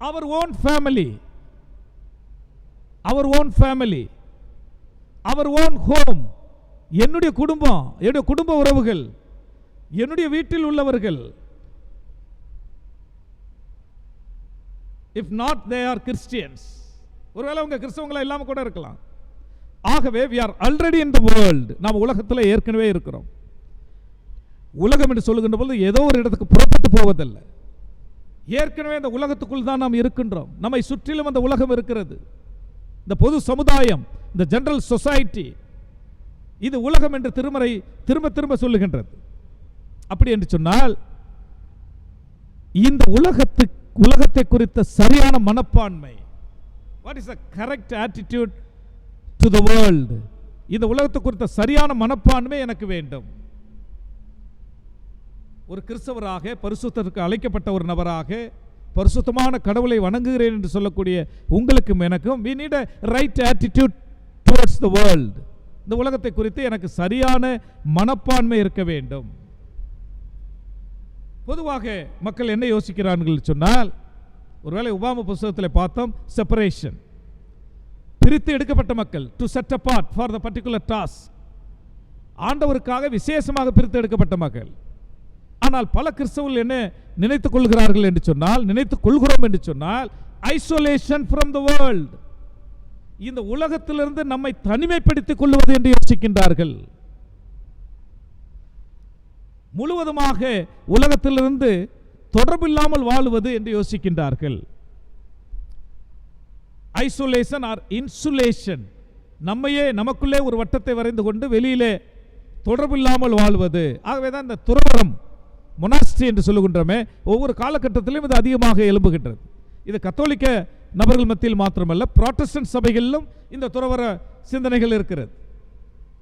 our own family, our own home, என்னுடைய குடும்பம், என்னுடைய குடும்ப உறவுகள், என்னுடைய வீட்டில் உள்ளவர்கள். If not, they are Christians. ஒருவேளை அவங்க கிறிஸ்தவங்களா இல்லாம கூட இருக்கலாம். ஆகவே we are already in the world. நாம் உலகத்தில் ஏற்கனவே இருக்கிறோம். உலகம் என்று சொல்லுகின்ற போது ஏதோ ஒரு இடத்துக்கு புறப்பட்டு போவதல்ல, ஏற்கனவே இந்த உலகத்துக்குள் தான் நாம் இருக்கின்றோம். நம்மை சுற்றிலும் அந்த உலகம் இருக்கிறது. இந்த பொது சமுதாயம், இந்த ஜெனரல் சொசைட்டி, இது உலகம் என்று திருமறை திரும்ப திரும்ப சொல்லுகின்றது. அப்படி என்று சொன்னால் இந்த உலகத்தை குறித்த சரியான மனப்பான்மை, what is the correct attitude to the world, இந்த உலகத்தை குறித்த சரியான மனப்பான்மை எனக்கு வேண்டும். ஒரு கிறிஸ்தவராக, பரிசுத்தருக்கு அழைக்கப்பட்ட ஒரு நபராக, பரிசுத்தமான கடவுளை வணங்குகிறேன் என்று சொல்லக்கூடிய உங்களுக்கும் எனக்கும் we need a right attitude towards the world. இந்த உலகத்தை குறித்து எனக்கு சரியான மனப்பான்மை இருக்க வேண்டும். பொதுவாக மக்கள் என்ன யோசிக்கிறார்கள் சொன்னால், ஒருவேளை உபாம புத்தகத்தில் பார்த்தோம், செப்பரேஷன், பிரித்து எடுக்கப்பட்ட மக்கள், to set apart for the particular task, ஆண்டவருக்காக விசேஷமாக பிரித்து எடுக்கப்பட்ட மக்கள். ஆனால் பல கிறிஸ்தவர்கள் என்ன நினைத்துக் கொள்கிறோம் என்று சொன்னால் ஐசோலேஷன் ஃப்ரம் த வேர்ல்ட், இந்த உலகத்திலிருந்து நம்மை தனிமைப்படுத்திக் கொள்வது என்று யோசிக்கின்றார்கள். முழுவதுமாக உலகத்திலிருந்து தொடர்பில்லாமல் வாழுவது என்று யோசிக்கின்றார்கள். ஐசோலேஷன் ஆர் இன்சுலேஷன், நம்மையே நமக்குள்ளே ஒரு வட்டத்தை வரைந்து கொண்டு வெளியிலே தொடர்பில்லாமல் வாழ்வது. ஆகவே தான் இந்த துறவரம், மொனாஸ்ட்ரி என்று சொல்லுகின்றமே, ஒவ்வொரு காலகட்டத்திலும் இது அதிகமாக எழும்புகின்றது. இது கத்தோலிக்க நபர்கள் மத்தியில் மாத்திரமல்ல, புராட்டஸ்டன்ட் சபைகளிலும் இந்த துறவர சிந்தனைகள் இருக்கிறது.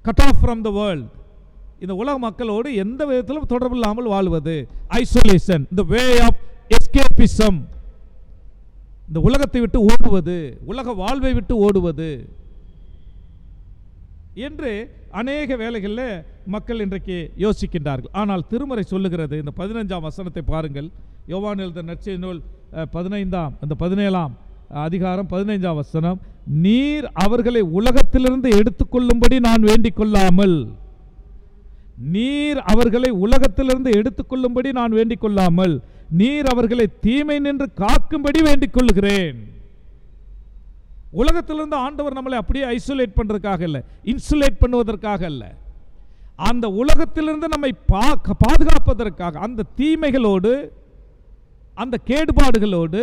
Cut off from the world, இந்த உலக மக்களோடு எந்த விதத்திலும் தொடர்பில்லாமல் வாழ்வது, isolation, the way of escapism, இந்த உலகத்தை விட்டு ஓடுவது, உலக வாழ்வை விட்டு ஓடுவது என்று அநேக வேளைகளில் மக்கள் இன்றைக்கு யோசிக்கின்றார்கள். ஆனால் திருமறை சொல்லுகிறது, இந்த 15ஆம் வசனத்தை பாருங்கள், யோவான் எழுதின நற்செய்தி நூல் 17ஆம் அதிகாரம் 15ஆம் வசனம், நீர் அவர்களை உலகத்திலிருந்து எடுத்துக்கொள்ளும்படி நான் வேண்டிக் கொள்ளாமல், நீர் அவர்களை உலகத்திலிருந்து எடுத்துக்கொள்ளும்படி நான் வேண்டிக் கொள்ளாமல், நீர் அவர்களை தீமை நின்று காக்கும்படி வேண்டிக் கொள்கிறேன். உலகத்திலிருந்து ஆண்டவர் நம்மளை அப்படியே ஐசோலேட் பண்றதுக்காக இல்ல, இன்சுலேட் பண்ணுவதற்காக அல்ல, அந்த உலகத்திலிருந்து நம்மை பாதுகாப்பதற்காக, அந்த தீமைகளோடு அந்த கேடுபாடுகளோடு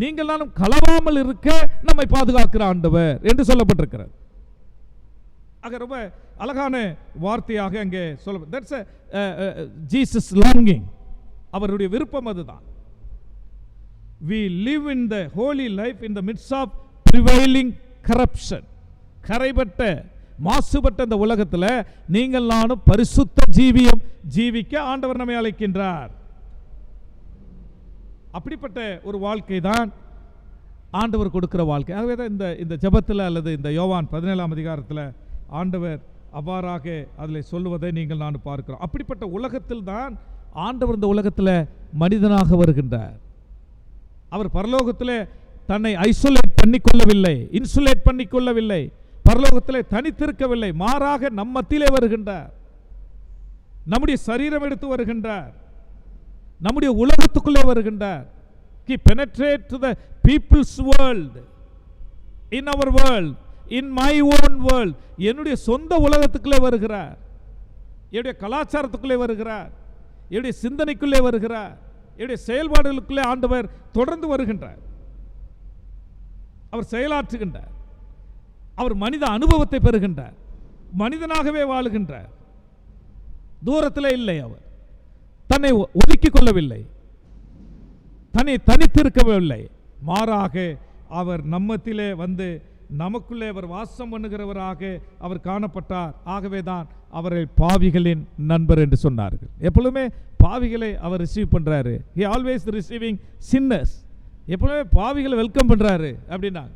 நீங்கள் நானும் கலவாமல் இருக்க நம்மை பாதுகாக்கிற ஆண்டவர் என்று சொல்லப்பட்டிருக்கிறது. ஆக ரொம்ப அழகான வார்த்தையாக அங்கே சொல்ல, தட்ஸ் ஜீசஸ் லாங்கிங், அவருடைய விருப்பம் அதுதான். we live in the holy life in the midst of prevailing corruption, கரைபட்ட மாசுபட்ட இந்த உலகத்தில் நீங்கள் நானும் பரிசுத்த ஜீவியம் ஜீவிக்க ஆண்டவர் நம்மை அழைக்கின்றார். அப்படிப்பட்ட ஒரு வாழ்க்கை தான் ஆண்டவர் கொடுக்கிற வாழ்க்கை. ஆகவே தான் இந்த ஜெபத்தில் அல்லது இந்த யோவான் 17ஆம் அதிகாரத்தில் ஆண்டவர் அவ்வாறாக அதில் சொல்லுவதை நீங்கள் நான் பார்க்கிறோம். அப்படிப்பட்ட உலகத்தில் தான் ஆண்டவர் இந்த உலகத்தில் மனிதனாக வருகின்றார். அவர் பரலோகத்தில் தன்னை ஐசோலேட் பண்ணிக்கொள்ளவில்லை, இன்சுலேட் பண்ணிக்கொள்ளவில்லை, பரலோகத்தில் தனித்திருக்கவில்லை, மாறாக நம் மத்தியிலே வருகின்றார், நம்முடைய சரீரம் எடுத்து வருகின்றார், நம்முடைய உலகத்துக்குள்ளே வருகின்றார். He penetrate to the people's world, in our world, in my own world, என்னுடைய சொந்த உலகத்துக்குள்ளே வருகிறார், என்னுடைய கலாச்சாரத்துக்குள்ளே வருகிறார், என்னுடைய சிந்தனைக்குள்ளே வருகிறார், என்னுடைய செயல்பாடுகளுக்குள்ளே ஆண்டவர் தொடர்ந்து வருகின்றார். அவர் செயலாற்றுகின்றார், அவர் மனித அனுபவத்தை பெறுகின்றார், மனிதனாகவே வாழுகின்றார். தூரத்தில் இல்லை, அவர் தன்னை ஒதுக்கிக் கொள்ளவில்லை, தன்னை தனித்திருக்கவில்லை, மாறாக அவர் நம்மத்திலே வந்து நமக்குள்ளே அவர் வாசம் பண்ணுகிறவராக அவர் காணப்பட்டார். ஆகவே தான் அவரை பாவிகளின் நண்பர் என்று சொன்னார்கள். எப்பொழுதுமே பாவிகளை அவர் ரிசீவ் பண்ணுறாரு. He always receiving sinners. எப்பொழுதுமே பாவிகளை வெல்கம் பண்ணுறாரு அப்படின்னாங்க.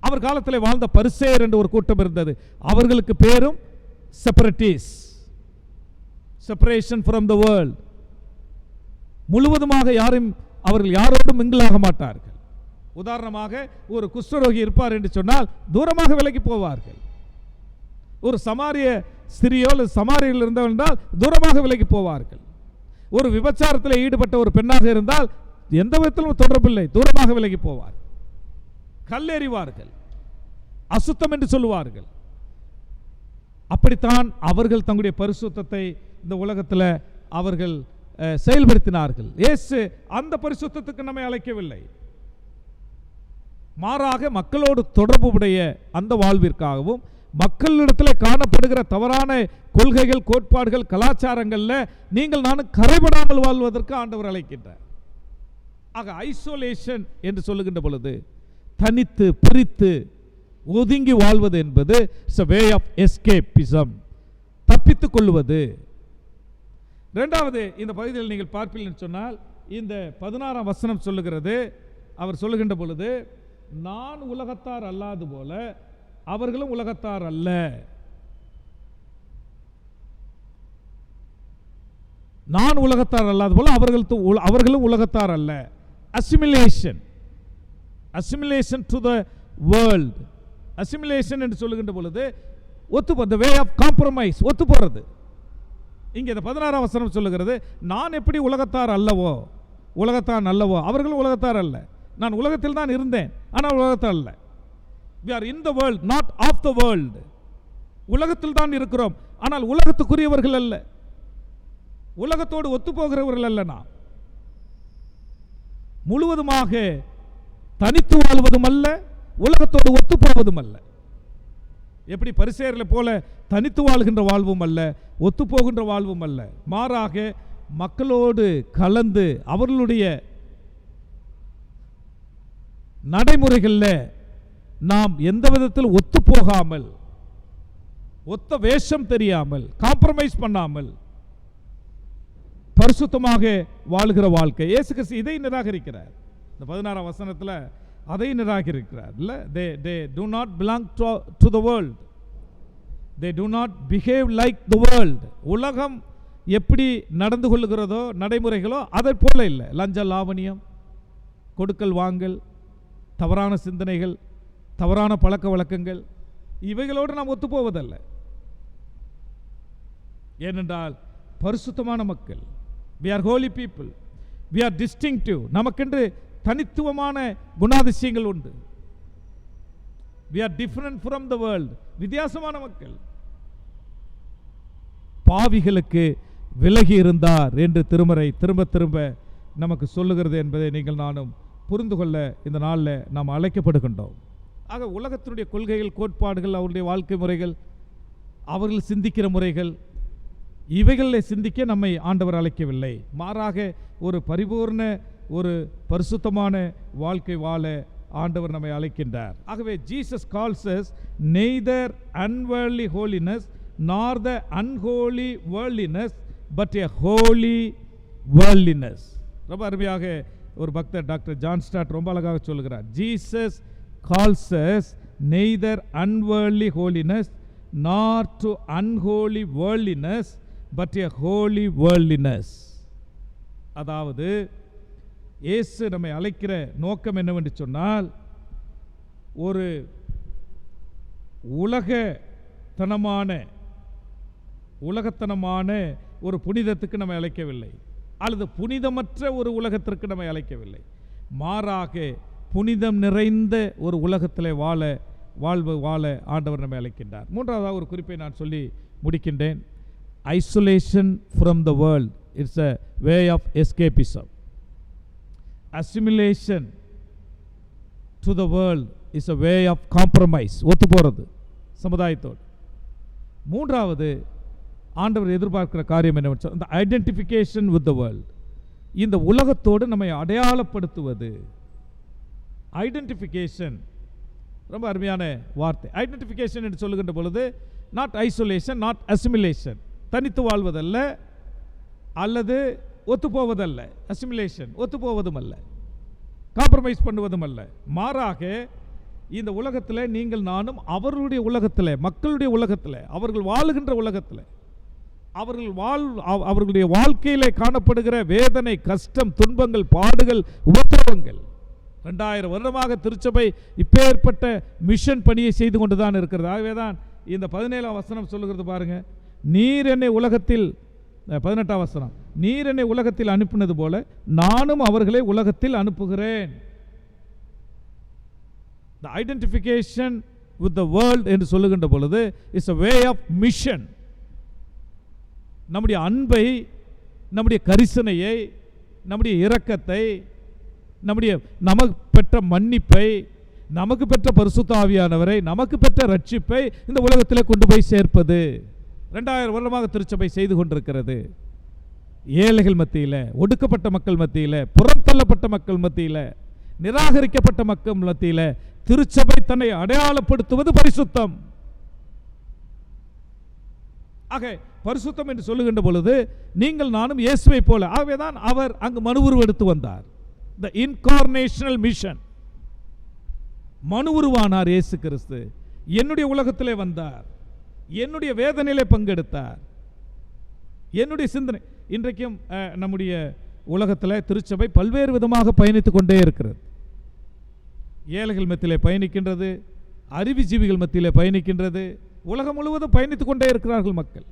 அவர் காலத்தில் வாழ்ந்த பரிசேயர் என்று ஒரு கூட்டம் இருந்தது. அவர்களுக்கு பேரும் செப்பரேட்டிஸ், செப்பரேஷன் ஃப்ரம் த வேர்ல்ட். முழுவதுமாக அவர்கள் யாரோடும் மிங்கிளாக மாட்டார்கள். உதாரணமாக ஒரு குஷ்டரோகி இருப்பார் என்று சொன்னால் தூரமாக விலகி போவார்கள். ஒரு சமாரிய ஸ்திரியோ அல்லது சமாரியில் இருந்தவர்கள் என்றால் தூரமாக விலகி போவார்கள். ஒரு விபச்சாரத்தில் ஈடுபட்ட ஒரு பெண்ணாக இருந்தால் எந்த விதத்திலும் தொடர்பில்லை, தூரமாக விலகி போவார்கள். கல்லெறிவார்கள், அசுத்தம் என்று சொல்லுவார்கள். அப்படித்தான் அவர்கள் தங்களுடைய பரிசுத்தத்தை இந்த உலகத்தில் அவர்கள் செயல்படுத்தினார்கள். இயேசு அந்த பரிசுத்தத்துக்கு நம்மை அழைக்கவில்லை. மாறாக மக்களோடு தொடர்புடைய அந்த வாழ்விற்காகவும் மக்களிடத்தில் காணப்படுகிற தவறான கொள்கைகள், கோட்பாடுகள், கலாச்சாரங்களில் நீங்கள் நானும் கரைபடாமல் வாழ்வதற்கு ஆண்டவர் அழைக்கின்றார். ஆக ஐசோலேஷன் என்று சொல்லுகின்ற பொழுது தனித்து பிரித்து ஒதுங்கி வாழ்வது என்பது it's a way of escapism, தப்பித்துக் கொள்வது. இரண்டாவது, இந்த பகுதியில் நீங்கள் பார்ப்பீர்கள் சொன்னால் இந்த 16ஆம் வசனம் சொல்லுகிறது, அவர் சொல்லுகின்ற பொழுது நான் உலகத்தார் அல்லாது போல அவர்களும் உலகத்தார் அல்ல. நான் உலகத்தார் அல்லாது போல அவர்களும் உலகத்தார் அல்ல. Assimilation, assimilation to the world. Assimilation என்று சொல்லுகின்ற பொழுது the way of compromise, ஒத்து போறது. இங்கே இந்த 16ஆம் வசனம் சொல்லுகிறது, நான் எப்படி உலகத்தார் அல்லவோ உலகத்தான் அல்லவோ அவர்களும் உலகத்தார் அல்ல. நான் உலகத்தில் தான் இருந்தேன், ஆனால் உலகத்தார் அல்ல. we are in the world, not of the world. உலகத்தில் தான் இருக்கிறோம், ஆனால் உலகத்துக்குரியவர்கள் அல்ல, உலகத்தோடு ஒத்து போகிறவர்கள் அல்ல. நாம் முழுவதுமாக தனித்து வாழ்வதும் அல்ல, உலகத்தோடு ஒத்து போவதும் அல்ல. எப்படி பரிசேயர்களை போல தனித்து வாழ்கின்ற வாழ்வும் அல்ல, ஒத்து போகின்ற வாழ்வும் அல்ல. மாறாக மக்களோடு கலந்து அவர்களுடைய நடைமுறைகளில் நாம் எந்த விதத்தில் ஒத்து போகாமல், ஒத்த வேஷம் தெரியாமல், காம்ப்ரமைஸ் பண்ணாமல் பரிசுத்தமாக வாழ்கிற வாழ்க்கை. இயேசு கிறிஸ்து இதை நிராகரிக்கிறார். இந்த 16ஆம் வசனத்தில் அதை நிராகரிக்கிறார். இல்லை, they do not belong to the world, they do not behave like the world. உலகம் எப்படி நடந்து கொள்ளுகிறதோ நடைமுறைகளோ அதை போல இல்லை. லஞ்ச லாவணியம், கொடுக்கல் வாங்கல், தவறான சிந்தனைகள், தவறான பழக்க வழக்கங்கள், இவைகளோடு நாம் ஒத்து போவதல்ல. ஏனென்றால் பரிசுத்தமான மக்கள், we are holy people, we are distinctive. நமக்கென்று தனித்துவமான குணாதிசயங்கள் உண்டு. we are different from the world, வித்தியாசமான மக்கள். பாவிகளுக்கு விலகி இருந்தார் என்று திருமறை திரும்ப திரும்ப நமக்கு சொல்லுகிறது என்பதை நீங்கள் நானும் புரிந்து கொள்ள இந்த நாளில் நாம் அழைக்கப்படுகின்றோம். ஆக உலகத்தினுடைய கொள்கைகள், கோட்பாடுகள், அவருடைய வாழ்க்கை முறைகள், அவர்கள் சிந்திக்கிற முறைகள், இவைகளில் சிந்திக்க நம்மை ஆண்டவர் அழைக்கவில்லை. மாறாக ஒரு பரிபூர்ண, ஒரு பரிசுத்தமான வாழ்க்கை வாழ ஆண்டவர் நம்மை அழைக்கின்றார். ஆகவே Jesus calls us neither unworldly holiness nor the unholy worldliness but a holy worldliness. ரொம்ப அருமையாக ஒரு பக்தர் டாக்டர் ஜான் ஸ்டார்ட் ரொம்ப அழகாக சொல்கிறார். Jesus calls us neither unworldly holiness nor to unholy worldliness but a holy worldliness. அதாவது இயேசு நம்மை அழைக்கிற நோக்கம் என்னவென்று சொன்னால், ஒரு உலகத்தனமான ஒரு புனிதத்துக்கு நம்மை அழைக்கவில்லை, அல்லது புனிதமற்ற ஒரு உலகத்திற்கு நம்மை அழைக்கவில்லை. மாறாக புனிதம் நிறைந்த ஒரு உலகத்தில் வாழ ஆண்டவர் நம்மை அழைக்கின்றார். மூன்றாவதாக ஒரு குறிப்பை நான் சொல்லி முடிக்கின்றேன். Isolation from the world, it's a way of escapism. assimilation to the world is a way of compromise, ஒத்து போகிறது சமுதாயத்தோடு. மூன்றாவது ஆண்டவர் எதிர்பார்க்கிற காரியம் என்னவென்று சொன்னால், இந்த ஐடென்டிஃபிகேஷன் வித் த வேர்ல்ட், இந்த உலகத்தோடு நம்மை அடையாளப்படுத்துவது. ஐடென்டிஃபிகேஷன் ரொம்ப அருமையான வார்த்தை. ஐடென்டிஃபிகேஷன் என்று சொல்லுகின்ற பொழுது நாட் ஐசோலேஷன், நாட் அசிமிலேஷன், தனித்து வாழ்வதல்ல அல்லது ஒத்துப்போவதல்ல. அசிமிலேஷன் ஒத்துப்போவதும் அல்ல, காம்ப்ரமைஸ் பண்ணுவதும் அல்ல. மாறாக இந்த உலகத்தில் நீங்கள் நானும் அவர்களுடைய உலகத்தில், மக்களுடைய உலகத்தில், அவர்கள் வாழுகின்ற உலகத்தில், அவர்களுடைய வாழ்க்கையிலே காணப்படுகிற வேதனை, கஷ்டம், துன்பங்கள், பாடுகள், உபத்திரவங்கள், 2000 வருடமாக திருச்சபை இப்பேற்பட்ட மிஷன் பணியை செய்து கொண்டு தான் இருக்கிறது. ஆகவே தான் இந்த 17ஆம் வசனம் சொல்லுகிறது பாருங்க, நீர் என்னை உலகத்தில், 18ஆம் வசனம், நீர் என்னை உலகத்தில் அனுப்பினது போல நானும் அவர்களை உலகத்தில் அனுப்புகிறேன். The identification with the world என்று சொல்லுகின்ற பொழுது is a way of mission. நம்முடைய அன்பை, நம்முடைய கரிசனையை, நம்முடைய இரக்கத்தை, நமக்கு பெற்ற மன்னிப்பை, நமக்கு பெற்ற பரிசுத்த ஆவியானவரை, நமக்கு பெற்ற ரட்சிப்பை இந்த உலகத்திலே கொண்டு போய் சேர்ப்பது 2000 வருடமாக திருச்சபை செய்து கொண்டிருக்கிறது. ஏழைகள் மத்தியில், ஒடுக்கப்பட்ட மக்கள் மத்தியில், புறந்தள்ளப்பட்ட மக்கள் மத்தியில், நிராகரிக்கப்பட்ட மக்கள் மத்தியில் திருச்சபை தன்னை அடையாளப்படுத்துவது பரிசுத்தம். ஆக பரிசுத்தம் என்று சொல்லுகின்ற பொழுது நீங்கள் நானும் இயேசுவை போல. ஆகவேதான் அவர் அங்கு மனு உருவெடுத்து வந்தார். The incarnational mission. மனு உருவானார் இயேசு கிறிஸ்து. என்னுடைய உலகத்திலே வந்தார், என்னுடைய வேதனையிலே பங்கெடுத்தார், என்னுடைய சிந்தனை. இன்றைக்கும் நம்முடைய உலகத்தில் திருச்சபை பல்வேறு விதமாக பயணித்துக் கொண்டே இருக்கிறது. ஏழைகள் மத்தியிலே பயணிக்கின்றது, அறிவுஜீவிகள் மத்தியிலே பயணிக்கின்றது, உலகம் முழுவதும் பயணித்துக் கொண்டே இருக்கிறார்கள் மக்கள்.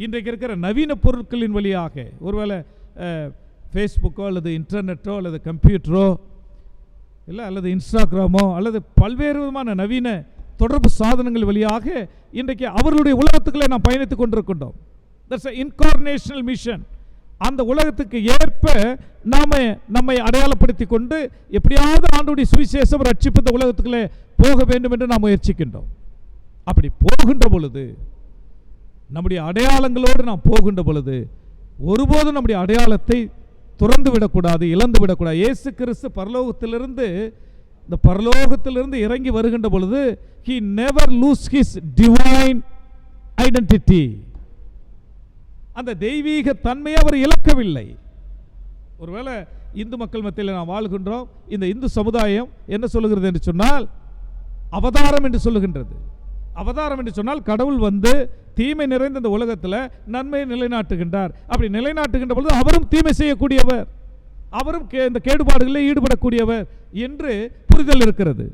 இன்றைக்கு இருக்கிற நவீன பொருட்களின் வழியாக, ஒருவேளை ஃபேஸ்புக்கோ அல்லது இன்டர்நெட்டோ அல்லது கம்ப்யூட்டரோ இல்லை அல்லது இன்ஸ்டாகிராமோ அல்லது பல்வேறு விதமான நவீன தொடர்பு சாதனங்கள் வழியாக இன்றைக்கு அவர்களுடைய உலகத்துக்களை நாம் பயணித்துக் கொண்டிருக்கின்றோம். That's a incarnational mission. அந்த உலகத்துக்கு ஏற்ப நம்மை அடையாளப்படுத்தி கொண்டு எப்படியாவது ஆண்டவருடைய சுவிசேஷம் ரட்சிப்பு இந்த உலகத்துக்குள்ளே போக வேண்டும் என்று நாம் முயற்சிக்கின்றோம். அப்படி போகின்ற பொழுது, நம்முடைய அடையாளங்களோடு நாம் போகின்ற பொழுது ஒருபோதும் நம்முடைய அடையாளத்தை துறந்து விடக்கூடாது, இழந்து விடக்கூடாது. இயேசு கிறிஸ்து பரலோகத்திலிருந்து இறங்கி வருகின்ற பொழுது he never lose his divine identity. அந்த தெய்வீக தன்மையை அவர் இழக்கவில்லை. ஒருவேளை இந்து மக்கள் மத்தியில் நாம் வாழ்கின்றோம். இந்த இந்து சமுதாயம் என்ன சொல்லுகிறது என்று சொன்னால், அவதாரம் என்று சொல்லுகின்றது. அவதாரம் என்று சொன்னால் கடவுள் வந்து தீமை நிறைந்த இந்த உலகத்தில் நன்மையை நிலைநாட்டுகின்றார். அப்படி நிலைநாட்டுகின்ற பொழுது அவரும் தீமை செய்யக்கூடியவர், அவரும் இந்த கேடுபாடுகளில் ஈடுபடக்கூடியவர் என்று புரிதல் இருக்கிறது.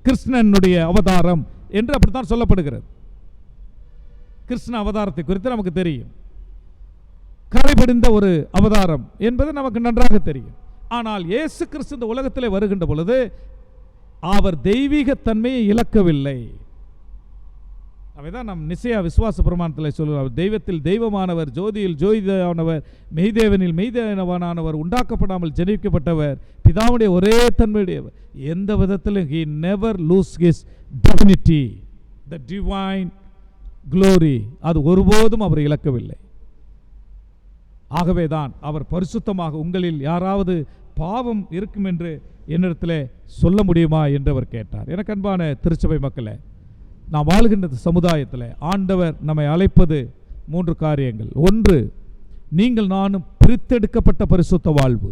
கிருஷ்ணனுடைய அவதாரம் என்று அப்படித்தான் சொல்லப்படுகிறது. கிருஷ்ண அவதாரத்தை குறித்து நமக்கு தெரியும். கரைபடிந்த ஒரு அவதாரம் என்பது நமக்கு நன்றாக தெரியும். ஆனால் இயேசு கிறிஸ்து இந்த உலகத்தில் வருகின்ற பொழுது அவர் தெய்வீக தன்மையை இழக்கவில்லை. அவைதான் நம் நிசையா விசுவாச பிரமாணத்தில் சொல்கிறார். தெய்வத்தில் தெய்வமானவர், ஜோதியில் ஜோதியானவர், மெய்தேவனில் மெய்தேவனானவர், உண்டாக்கப்படாமல் ஜனிக்கப்பட்டவர், பிதாவுடைய ஒரே தன்மையுடையவர். எந்த விதத்திலும் he never lose his divinity, the divine glory. அது ஒருபோதும் அவர் இழக்கவில்லை. ஆகவேதான் அவர் பரிசுத்தமாக, உங்களில் யாராவது பாவம் இருக்கும் என்று என்னிடத்தில் சொல்ல முடியுமா என்று அவர் கேட்டார். எனக்கு அன்பான திருச்சபை மக்களே, நாம் வாழ்கின்ற சமுதாயத்தில் ஆண்டவர் நம்மை அழைப்பது 3 காரியங்கள். 1, நீங்கள் நானும் பிரித்தெடுக்கப்பட்ட பரிசுத்த வாழ்வு,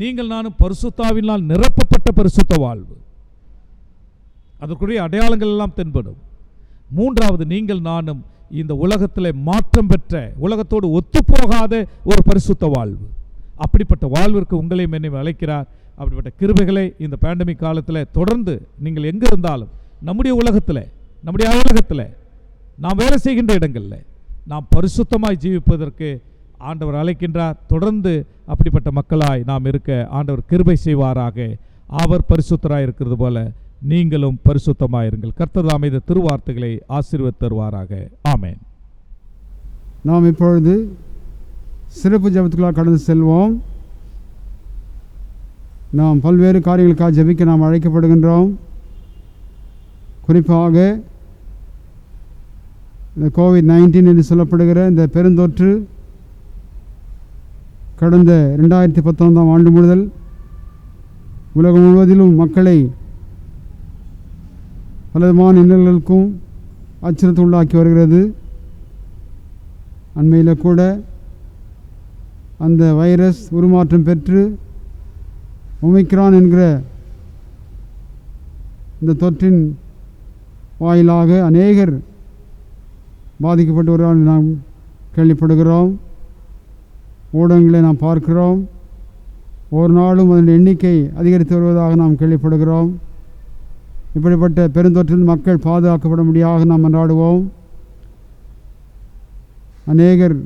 நீங்கள் நானும் பரிசுத்தாவினால் நிரப்பப்பட்ட பரிசுத்த வாழ்வு, அதற்குரிய அடையாளங்கள் எல்லாம் தென்படும். 3வது, நீங்கள் நானும் இந்த உலகத்தில் மாற்றம் பெற்ற, உலகத்தோடு ஒத்துப்போகாத ஒரு பரிசுத்த வாழ்வு. அப்படிப்பட்ட வாழ்விற்கு உங்களையும் என்னையும் அழைக்கிறார். அப்படிப்பட்ட கிருபைகளை இந்த பேண்டமிக் காலத்தில் தொடர்ந்து நீங்கள் எங்கே இருந்தாலும், நம்முடைய உலகத்தில், நம்முடைய அலுவலகத்தில், நாம் வேலை செய்கின்ற இடங்களில் நாம் பரிசுத்தமாய் ஜீவிப்பதற்கு ஆண்டவர் அழைக்கின்றார். தொடர்ந்து அப்படிப்பட்ட மக்களாய் நாம் இருக்க ஆண்டவர் கிருபை செய்வாராக. அவர் பரிசுத்தராய் இருக்கிறது போல நீங்களும் பரிசுத்தமாயிருங்கள். கர்த்தர் தாமே இந்த திருவார்த்தைகளை ஆசீர்வதித்து தருவாராக. ஆமென். நாம் இப்பொழுது சிறப்பு ஜெபத்துக்குள்ளாக கடந்து செல்வோம். நாம் பல்வேறு காரியங்களுக்காக ஜெபிக்க நாம் அழைக்கப்படுகின்றோம். குறிப்பாக இந்த கோவிட்-19 என்று சொல்லப்படுகிற இந்த பெருந்தொற்று கடந்த 2019ஆம் ஆண்டு முதல் உலகம் முழுவதிலும் மக்களை பலவிதமான இன்னல்களுக்கும் அச்சுறுத்தல் உண்டாக்கி வருகிறது. அண்மையில் கூட அந்த வைரஸ் உருமாற்றம் பெற்று ஒமிக்ரான் என்கிற இந்த தொற்றின் வாயிலாக அநேகர் பாதிக்கப்பட்டு வருவதாக நாம் கேள்விப்படுகிறோம். ஊடகங்களை நாம் பார்க்கிறோம். ஒரு நாளும் அதன் எண்ணிக்கை அதிகரித்து வருவதாக நாம் கேள்விப்படுகிறோம். இப்படிப்பட்ட பெருந்தொற்றில் மக்கள் பாதுகாக்கப்பட முடியாக நாம் மன்றாடுவோம். அநேகர்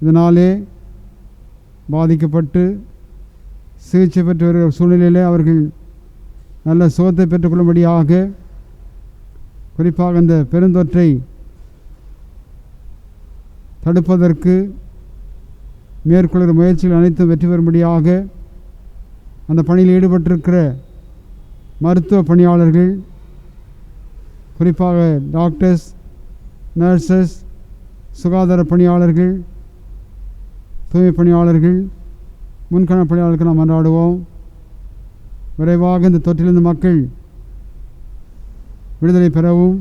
இதனாலே பாதிக்கப்பட்டு சிகிச்சை பெற்று வருகிற சூழ்நிலையிலே அவர்கள் நல்ல சுகத்தை பெற்றுக்கொள்ளும்படியாக, குறிப்பாக இந்த பெருந்தொற்றை தடுப்பதற்கு மேற்கொள்கிற முயற்சிகள் அனைத்தும் வெற்றி பெறும்படியாக அந்த பணியில் ஈடுபட்டிருக்கிற மருத்துவ பணியாளர்கள், குறிப்பாக டாக்டர்ஸ், நர்சஸ், சுகாதார பணியாளர்கள், தூய்மை பணியாளர்கள், முன்கள பணியாளர்களுக்கு நாம் மன்றாடுவோம். விரைவாக இந்த தொற்றிலிருந்து மக்கள் விடுதலை பெறவும்,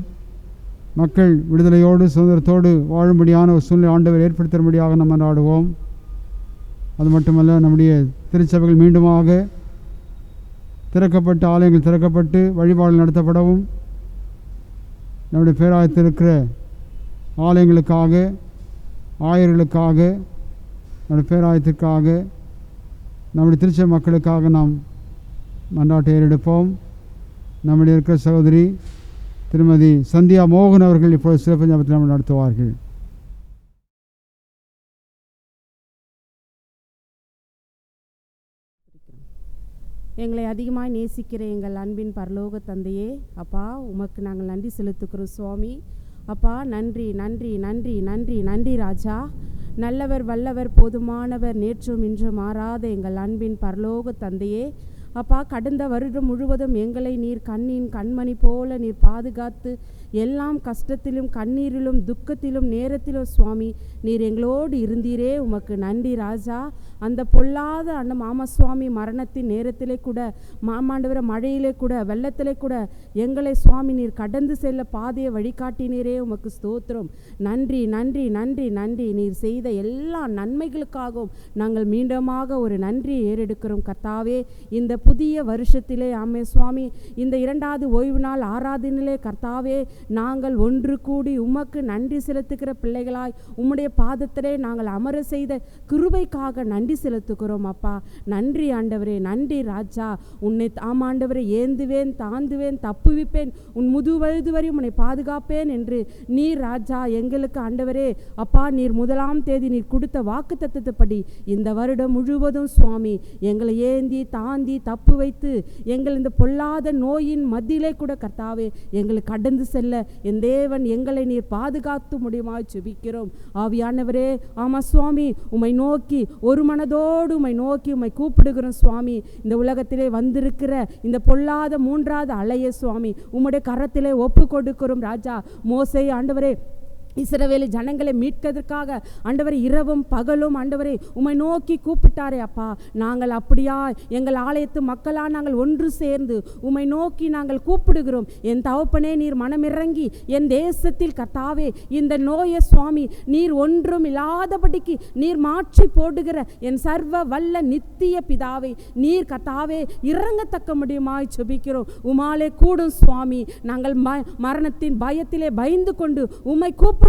மக்கள் விடுதலையோடு சுதந்திரத்தோடு வாழும்படியான ஒரு சூழ்நிலை ஆண்டவர் ஏற்படுத்தும்படியாக நாம் மன்றாடுவோம். அது மட்டுமல்ல, நம்முடைய திருச்சபைகள் மீண்டுமாக திறக்கப்பட்டு, ஆலயங்கள் திறக்கப்பட்டு வழிபாடுகள் நடத்தப்படவும், நம்முடைய பேராயத்தில் இருக்கிற ஆலயங்களுக்காக, ஆயர்களுக்காக, நம்முடைய பேராயத்திற்காக, நம்முடைய திருச்சபை மக்களுக்காக நாம் மன்றாட்டை ஏறெடுப்போம். நம்முடைய இருக்கிற சகோதரி திருமதி சந்தியா மோகன் அவர்கள் இப்போது சிறப்பு ஞாபகத்தில் நம்ம நடத்துவார்கள். எங்களை அதிகமாக நேசிக்கிற எங்கள் அன்பின் பரலோக தந்தையே, அப்பா உமக்கு நாங்கள் நன்றி செலுத்துக்கிறோம் சுவாமி. அப்பா நன்றி நன்றி நன்றி நன்றி நன்றி ராஜா. நல்லவர் வல்லவர் போதுமானவர் நேற்றும் இன்று மாறாத எங்கள் அன்பின் பரலோக தந்தையே, அப்பா கடந்த வருடம் முழுவதும் எங்களை நீர் கண்ணின் கண்மணி போல நீர் பாதுகாத்து எல்லாம் கஷ்டத்திலும் கண்ணீரிலும் துக்கத்திலும் நேரத்திலும் சுவாமி நீர் எங்களோடு இருந்தீரே, உமக்கு நன்றி ராஜா. அந்த பொல்லாத மாமசுவாமி மரணத்தின் நேரத்திலே கூட, மாமாண்டவர மழையிலே கூட, வெள்ளத்திலே கூட எங்களை சுவாமி நீர் கடந்து செல்ல பாதையை வழிகாட்டினீரே, உமக்கு ஸ்தோத்திரம். நன்றி நன்றி நன்றி நன்றி. நீர் செய்த எல்லா நன்மைகளுக்காகவும் நாங்கள் மீண்டுமாக ஒரு நன்றியை ஏறெடுக்கிறோம் கர்த்தாவே. இந்த புதிய வருஷத்திலே ஆமே சுவாமி, இந்த 2வது ஓய்வு நாள் ஆராதனையிலே கர்த்தாவே நாங்கள் ஒன்று கூடி உமக்கு நன்றி செலுத்துகிற பிள்ளைகளாய் உம்முடைய பாதத்திலே நாங்கள் அமர செய்த கிருபைக்காக நன்றி செலுத்துகிறோம் அப்பா. நன்றி ஆண்டவரே, நன்றி ராஜா. உன்னை ஆமாண்டவரை ஏந்துவேன், தாந்துவேன், தப்புவிப்பேன், உன் முதுவழுது வரை உன்னை பாதுகாப்பேன் என்று நீர் ராஜா எங்களுக்கு ஆண்டவரே அப்பா நீர் 1ஆம் தேதி நீர் கொடுத்த வாக்கு தத்தத்துப்படி இந்த வருடம் முழுவதும் சுவாமி எங்களை ஏந்தி தாந்தி தப்பு வைத்து எங்கள் இந்த பொல்லாத நோயின் மத்தியிலே கூட கர்த்தாவே எங்களுக்கு கடந்து செல்ல என் தேவன் எங்களை நீர் பாதுகாத்து முடியுமாய் ஜெபிக்கிறோம். ஆவியானவரே ஆமா சுவாமி, உம்மை நோக்கி ஒரு மனதோடு உம்மை நோக்கி உம்மை கூப்பிடுகிறோம் சுவாமி. இந்த உலகத்திலே வந்திருக்கிற இந்த பொல்லாத 3வது அலைய சுவாமி உம்முடைய கரத்திலே ஒப்பு கொடுக்கிறோம் ராஜா. மோசே ஆண்டவரே இஸ்ரவேல் ஜனங்களை மீட்கிறதுக்காக ஆண்டவரை இரவும் பகலும் ஆண்டவரை உம்மை நோக்கி கூப்பிட்டாரே அப்பா. நாங்கள் அப்படியா எங்கள் ஆலயத்து மக்களாக நாங்கள் ஒன்று சேர்ந்து உம்மை நோக்கி நாங்கள் கூப்பிடுகிறோம். என் தகப்பனே நீர் மனமிறங்கி என் தேசத்தில் கர்த்தாவே இந்த நோயை சுவாமி நீர் ஒன்றும் இல்லாதபடிக்கு நீர் மாற்றி போடுகிற என் சர்வ வல்ல நித்திய பிதாவை நீர் கர்த்தாவே இறங்கத்தக்க முடியுமாய் ஜெபிக்கிறோம். உமாலே கூடும் சுவாமி. நாங்கள் மரணத்தின் பயத்திலே பயந்து கொண்டு உம்மை கூப்பிடுகிறோம்.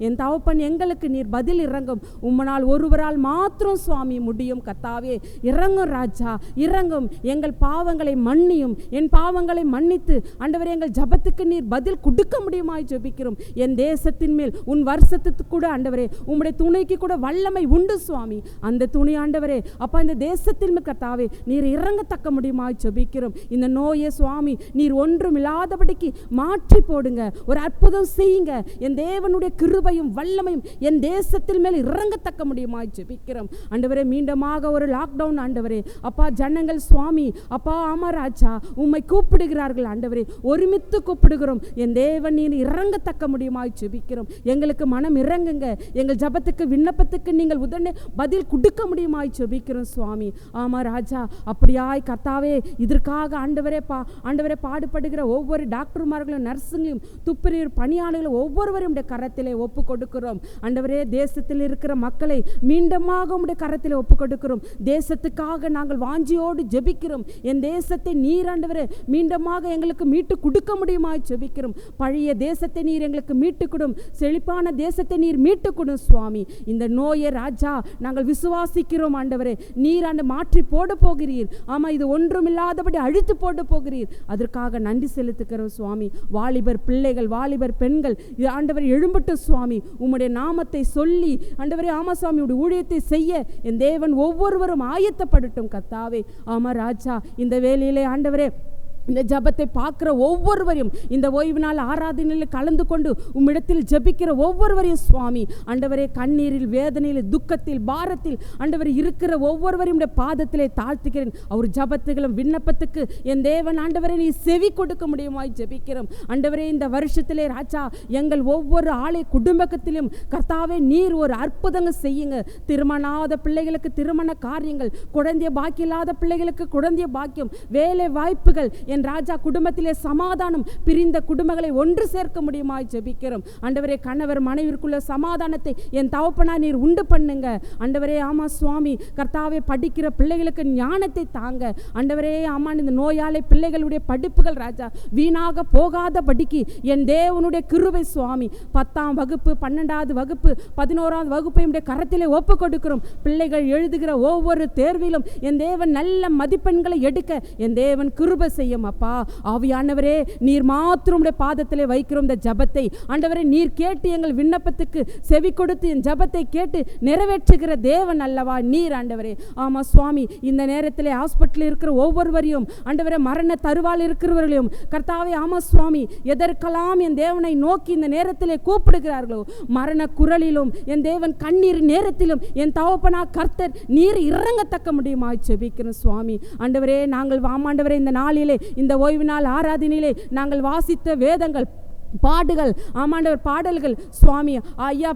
என் தகப்பன் எங்களுக்கு நீர் பதில் இறங்கும். உம்மனால் ஒருவரால் மாத்திரம் சுவாமி முடியும் கர்த்தாவே. இறங்கும் ராஜா, இறங்கும். எங்கள் பாவங்களை மன்னியும். என் பாவங்களை மன்னித்து ஆண்டவரே எங்கள் ஜபத்துக்கு நீர் பதில் கொடுக்க முடியுமாய் ஜெபிக்கிறோம். என் தேசத்தின் மேல் உன் வருஷத்துக்கு கூட ஆண்டவரே உம்முடைய துணைக்கு கூட வல்லமை உண்டு சுவாமி. அந்த துணை ஆண்டவரே அப்பா இந்த தேசத்தின் மேல் கர்த்தாவே நீர் இறங்கத்தக்க முடியுமாய் ஜெபிக்கிறோம். இந்த நோயை சுவாமி நீர் ஒன்றும் இல்லாதபடிக்கு மாற்றி போடுங்க. ஒரு அற்புதம் செய்யுங்க. என் தேவன் தேவனுடைய கிருபையும் வல்லமையும் என் தேசத்தில் மேல் இறங்கத்தக்க முடியுமாய் ஜெபிக்கிறோம் ஆண்டவரே. மீண்டுமாக ஒரு லாக்டவுன் ஆண்டவரே அப்பா, ஜனங்கள் சுவாமி அப்பா ஆமராஜா உம்மை கூப்பிடுகிறார்கள் ஆண்டவரே, ஒருமித்து கூப்பிடுகிறோம். என் தேவன் நீர் இறங்கத்தக்க முடியுமாய் ஜெபிக்கிறோம். எங்களுக்கு மனம் இறங்குங்க, எங்கள் ஜபத்துக்கு விண்ணப்பத்துக்கு நீங்கள் உடனே பதில் கொடுக்க முடியுமாய் ஜெபிக்கிறோம் சுவாமி. ஆமா ராஜா, அப்படியாய் கர்த்தாவே இதற்காக ஆண்டவரே பாடுபடுகிற ஒவ்வொரு டாக்டர்மார்களும் நர்ஸுங்களையும் துப்புரீர் பணியாளர்களும் ஒவ்வொருவரும் உடைய கரத்திலே ஒப்பு கொடுக்கிறோம் ஆண்டவரே. தேசத்தில் இருக்கிற மக்களை மீண்டுமாக உடைய கரத்திலே ஒப்பு கொடுக்கிறோம். தேசத்துக்காக நாங்கள் வாஞ்சியோடு ஜெபிக்கிறோம். என் தேசத்தை நீர் ஆண்டவரே மீண்டுமாக எங்களுக்கு மீட்டு கொடுக்க முடியுமா ஜெபிக்கிறோம். பழைய தேசத்தை நீர் எங்களுக்கு மீட்டு கொடும், செழிப்பான தேசத்தை நீர் மீட்டு கொடும் சுவாமி. இந்த நோயை ராஜா நாங்கள் விசுவாசிக்கிறோம் ஆண்டவரே, நீர் ஆண்டு மாற்றி போட போகிறீர். ஆமா, இது ஒன்றுமில்லாதபடி அழித்து போட போகிறீர். அதற்காக நன்றி செலுத்துகிறோம் சுவாமி. வாலிபர் பிள்ளைகள், வாலிபர் பெண்கள் ஆண்டவர் எழும்பட்டும் சுவாமி. உம்முடைய நாமத்தை சொல்லி ஆண்டவரே ஆமா சுவாமி உடைய ஊழியத்தை செய்ய என் தேவன் ஒவ்வொருவரும் ஆயத்தப்படட்டும் கர்த்தாவே. ஆமா ராஜா, இந்த வேளையிலே ஆண்டவரே இந்த ஜபத்தை பார்க்குற ஒவ்வொருவரையும், இந்த ஓய்வு நாள் ஆராதனையில் கலந்து கொண்டு உம்மிடத்தில் ஜபிக்கிற ஒவ்வொருவரையும் சுவாமி ஆண்டவரே கண்ணீரில், வேதனையில், துக்கத்தில், பாரத்தில் ஆண்டவர் இருக்கிற ஒவ்வொருவரையும் பாதத்திலே தாழ்த்துகிறேன். அவர் ஜபத்துகளும் விண்ணப்பத்துக்கு என் தேவன் ஆண்டவரை நீ செவி கொடுக்க முடியுமாய் ஜபிக்கிறோம் ஆண்டவரே. இந்த வருஷத்திலே ராஜா எங்கள் ஒவ்வொரு ஆலை குடும்பத்திலும் கர்த்தாவே நீர் ஒரு அற்புதங்கள் செய்யுங்க. திருமணாத பிள்ளைகளுக்கு திருமண காரியங்கள், குழந்தைய பாக்கியில்லாத பிள்ளைகளுக்கு குழந்தைய பாக்கியம், வேலை வாய்ப்புகள், என் ராஜா குடும்பத்திலே சமாதானம், பிரிந்த குடும்பங்களை ஒன்று சேர்க்க முடியுமாய் ஜெபிக்கிறோம் ஆண்டவரே. கணவர் மனைவிற்குள்ள சமாதானத்தை என் தகப்பனா நீர் உண்டு பண்ணுங்க ஆண்டவரே. ஆமா சுவாமி கர்த்தாவே, படிக்கிற பிள்ளைகளுக்கு ஞானத்தை தாங்க ஆண்டவரே. ஆமா, இந்த நோயாளி பிள்ளைகளுடைய படிப்புகள் ராஜா வீணாக போகாத படிக்கு என் தேவனுடைய கிருபை சுவாமி. 10ஆம் வகுப்பு, 12வது வகுப்பு, 11வது வகுப்பை உடைய கரத்திலே ஒப்பு கொடுக்கிறோம். பிள்ளைகள் எழுதுகிற ஒவ்வொரு தேர்விலும் என் தேவன் நல்ல மதிப்பெண்களை எடுக்க என் தேவன் கிருபை செய்யும் அப்பா. ஆவியானவரே நீர் மாத்திரம் உடைய பாதத்திலே வைக்கிறோம் இந்த ஜபத்தை ஆண்டவரே. நீர் கேட்டு எங்கள் விண்ணப்பத்துக்கு செவி கொடுத்து என் ஜபத்தை கேட்டு நிறைவேற்றுகிற தேவன் அல்லவா நீர் ஆண்டவரே. ஆமா சுவாமி, இந்த நேரத்திலே ஹாஸ்பிட்டலில் இருக்கிற ஒவ்வொருவரையும் ஆண்டவரே, மரண தருவால் இருக்கிறவர்களையும் கர்த்தாவே ஆமா சுவாமி, எதற்கெல்லாம் என் தேவனை நோக்கி இந்த நேரத்திலே கூப்பிடுகிறார்களோ, மரண குரலிலும் என் தேவன் கண்ணீர் நேரத்திலும் என் தகப்பனா கர்த்தர் நீர் இறங்கத்தக்க முடியுமா ஜெபிக்கிறோம் சுவாமி ஆண்டவரே. நாங்கள் ஆமாண்டவரே இந்த நாளிலே, இந்த ஓய்வு நாள் ஆராதனையிலே நாங்கள் வாசித்த வேதங்கள், பாடுகள், ஆமாண்டவர் பாடல்கள் சுவாமி ஐயா